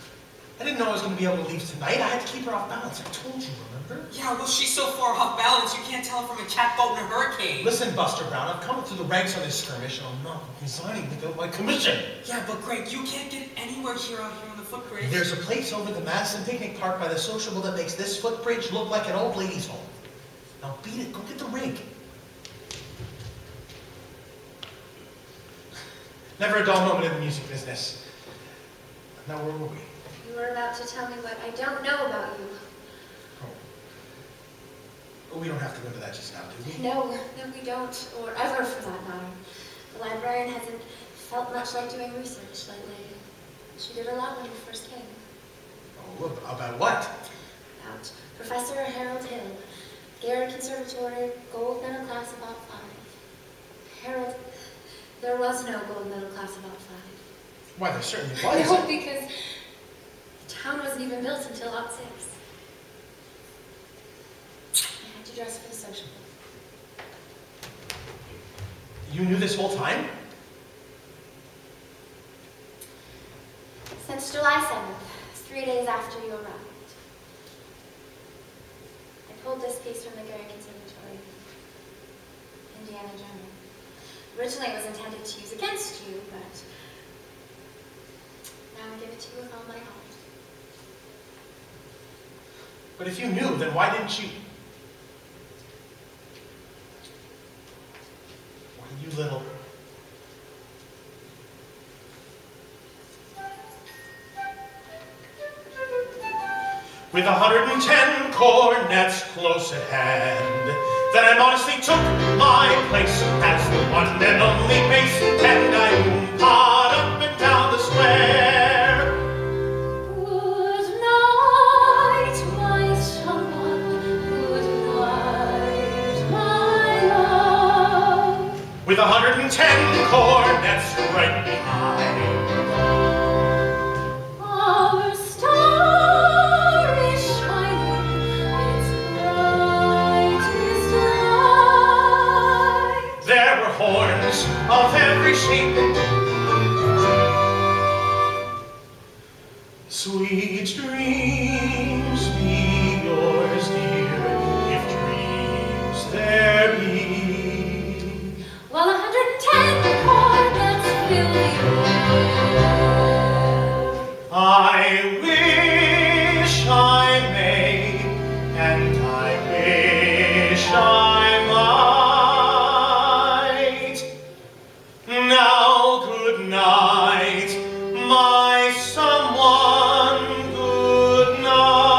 I didn't know I was going to be able to leave tonight. I had to keep her off balance. I told you, remember? Yeah, well, she's so far off balance you can't tell her from a catboat in a hurricane. Listen, Buster Brown, I've come through the ranks on this skirmish and I'm not resigning without my commission. Yeah, but Greg, you can't get anywhere out here on the footbridge. There's a place over the Madison Picnic Park by the sociable that makes this footbridge look like an old lady's home. Now beat it, go get the rig. Never a dull moment in the music business. Now where were we? You were about to tell me what I don't know about you. Oh, we don't have to go into that just now, do we? No, we don't, or ever for that matter. The librarian hasn't felt much like doing research lately. She did a lot when you first came. Oh, about what? About Professor Harold Hill, Garrett Conservatory, gold medal class about 5. Harold, there was no gold medal class about 5. Why, there certainly was. No, because the town wasn't even built until about 6. I had to dress for the social. You knew this whole time? Since July 7th, 3 days after you arrived. I pulled this piece from the Garrett Conservatory, Indiana Journal. Originally it was intended to use against you, but now I give it to you with all my heart. But if you knew, then why didn't you? Why, you little... With 110 cornets close at hand, then I modestly took my place as the one and only bass, and I pawed up and down the square. Good night, my someone. Good night, my love. With 110 cornets right behind. Our star is shining, its brightest light. There were horns of every shape. Sweet dreams be yours, dear, if dreams there be. While 110 cornets fill the air. I wish I may, and I wish I might. Now, good night, my someone, good night.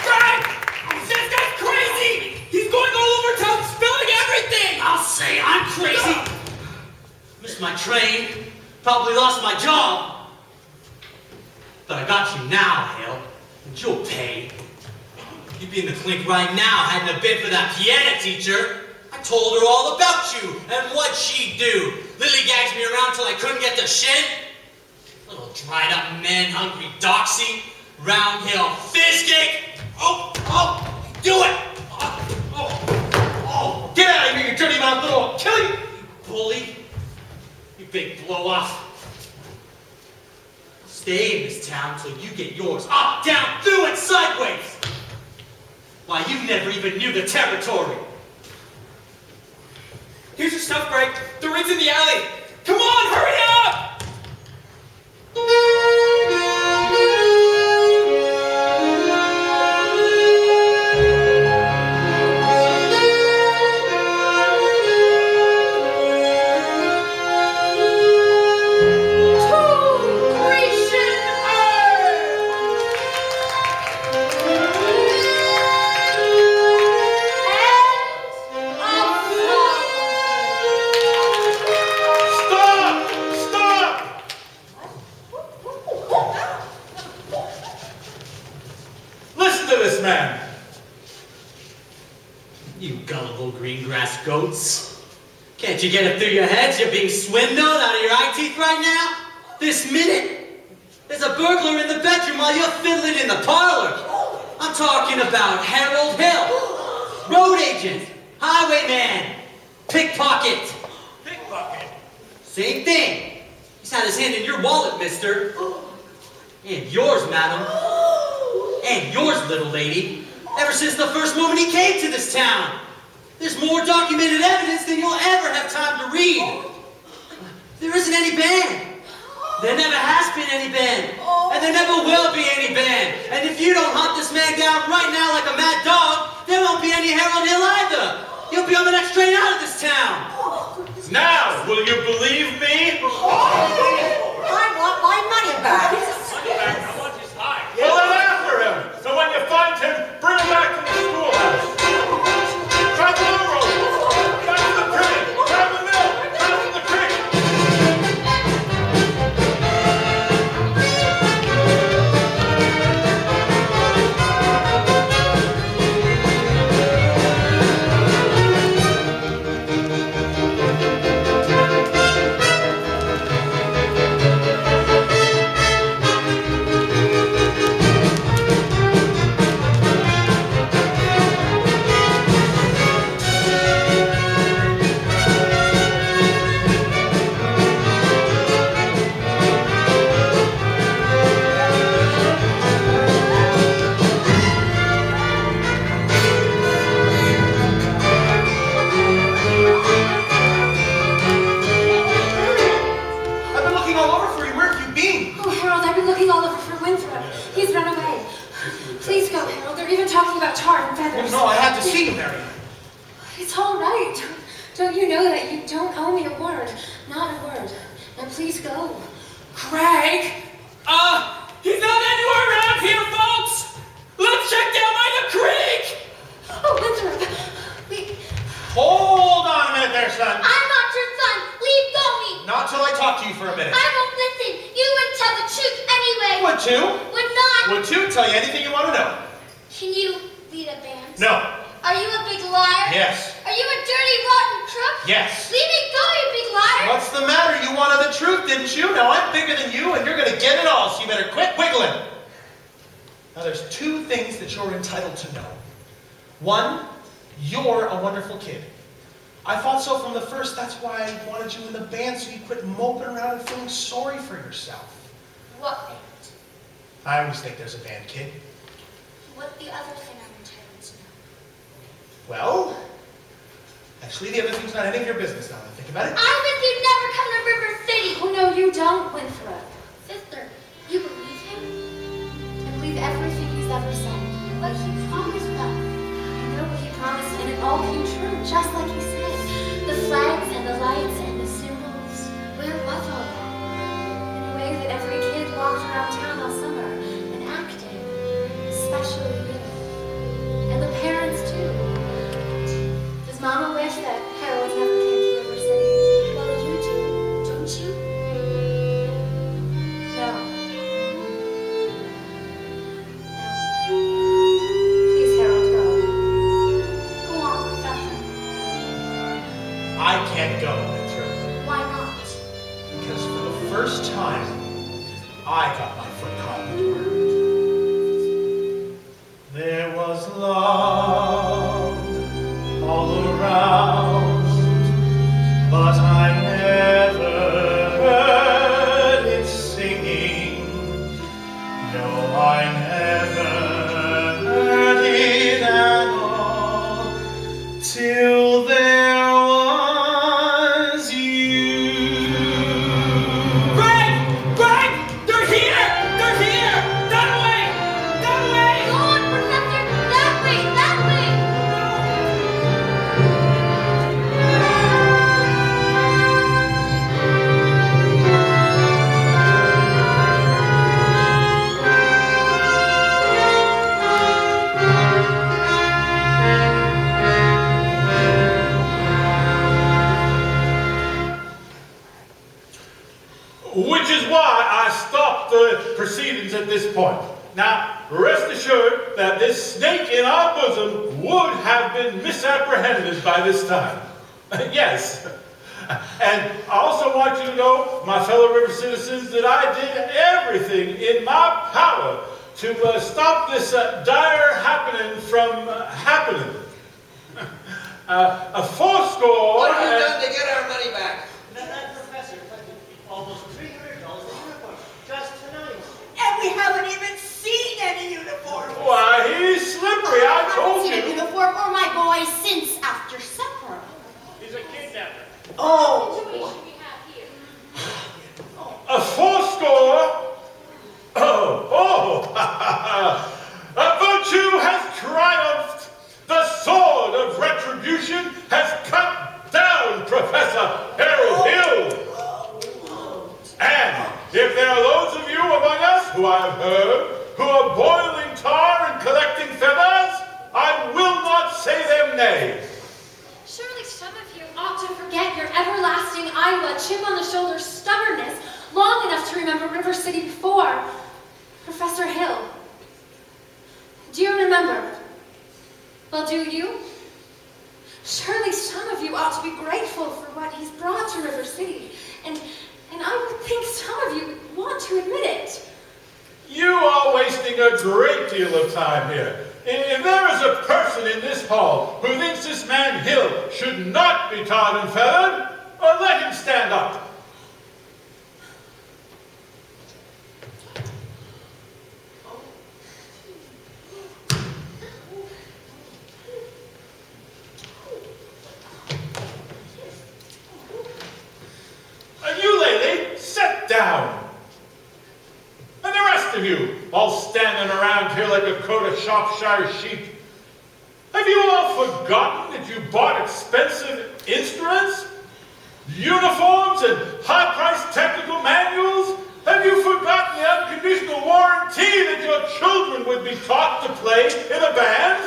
Greg! This guy's crazy! He's going all over town spilling everything! I'll say I'm crazy. Missed my train, probably lost my job. But I got you now, Hale, and you'll pay. You'd be in the clink right now, hadn't a bid for that piano teacher. I told her all about you and what she'd do. Lily gags me around till I couldn't get the shin. Little dried up man, hungry doxy, round hill fizzcake. Oh, do it! Get out of here, you dirty mouth little! I'll kill you! You bully. You big blow-off. Stay in this town till you get yours up, down, through, and sideways. Why, you never even knew the territory. Here's your stuff, Greg. The rig's in the alley. Come on, hurry up! green grass goats. Can't you get it through your heads you're being swindled out of your eye teeth right now? This minute? There's a burglar in the bedroom while you're fiddling in the parlor. I'm talking about Harold Hill, road agent, highwayman, pickpocket. Pickpocket. Same thing. He's had his hand in your wallet, mister. And yours, madam. And yours, little lady. Ever since the first moment he came to this town. There's more documented evidence than you'll ever have time to read. There isn't any band. There never has been any band. And there never will be any band. And if you don't hunt this man down right now like a mad dog, there won't be any Harold Hill either. You'll be on the next train out of this town. Now, will you believe me? I want my money back. Money back, I want his hide. Well, then after him. So when you find him, bring him back to the schoolhouse. Travel the road. Back to the cricket. Grab the mill. Back to the creek. I've been looking all over for you. Where have you been? Oh, Harold, I've been looking all over for Winthrop. He's run away. Please go, Harold. They're even talking about tar and feathers. No, I had to see you, Mary. It's all right. Don't you know that you don't owe me a word? Not a word. Now please go. Craig? He's not anywhere around here, folks! Let's check down by the creek! Oh, Winthrop. Wait. Hold on a minute there, son. I'm not your son. Leave go me. Not till I talk to you for a minute. I won't listen. You wouldn't tell the truth anyway. Would to? Would not. Would to? Tell you anything you want to know. Can you lead a band? No. Are you a big liar? Yes. Are you a dirty, rotten crook? Yes. Leave me go, you big liar. What's the matter? You wanted the truth, didn't you? Now I'm bigger than you, and you're going to get it all, so you better quit wiggling. Now there's two things that you're entitled to know. One, you're a wonderful kid. I thought so from the first. That's why I wanted you in the band, so you quit moping around and feeling sorry for yourself. What band? I always think there's a band, kid. What the other thing I'm entitled to know? Well, actually the other thing's not any of your business now that I think about it. I bet you'd never come to River City. Oh, no, you don't, Winthrop. Sister, you believe him? I believe everything he's ever said. But he promised us. I know what he promised, and it all came true, just like he said. The flags and the lights and the symbols. Where was all that? In a way that every kid walked around town all summer and acted, especially you. And the parents, too. Does Mama wish that Harold never came to River City? Well, you do, don't you? No. Please, Harold, go. Go on, Professor. I can't go, Winthrop, Why not? because for the first time, I got my foot caught in the door. There was love all around, but I never heard it singing. No, I never heard it at all, till there was you. Greg! Greg! They're here! They're here! That way! That way! Go on, Professor. That way, that way. Which is why I stopped the proceedings at this point. Now, rest assured that this snake in our bosom would have been misapprehended by this time. Yes. And I also want you to know, my fellow river citizens, that I did everything in my power to stop this dire happening from happening. A fourscore... What have you done to get our money back? That professor collected almost $300 in uniforms just tonight. And we haven't even seen any uniforms. Why, he's slippery, I told I haven't seen a you. uniform or my boy since after supper. He's a kidnapper. Oh. A fourscore? Virtue has triumphed. The sword of retribution has cut down Professor Harold Hill. And if there are those of you among us who I have heard who are boiling tar and collecting feathers, I will not say them nay. Surely some of you ought to forget your everlasting Iowa chip-on-the-shoulder stubbornness long enough to remember River City before. Professor Hill. Do you remember? Well, do you? Surely some of you ought to be grateful for what he's brought to River City. And I would think some of you want to admit it. You are wasting a great deal of time here. If there is a person in this hall who thinks this man Hill should not be tarred and feathered, let him stand up. You lady, sit down. And the rest of you, all standing around here like a coat of Shropshire sheep. Have you all forgotten that you bought expensive instruments, uniforms, and high-priced technical manuals? Have you forgotten the unconditional warranty that your children would be taught to play in a band?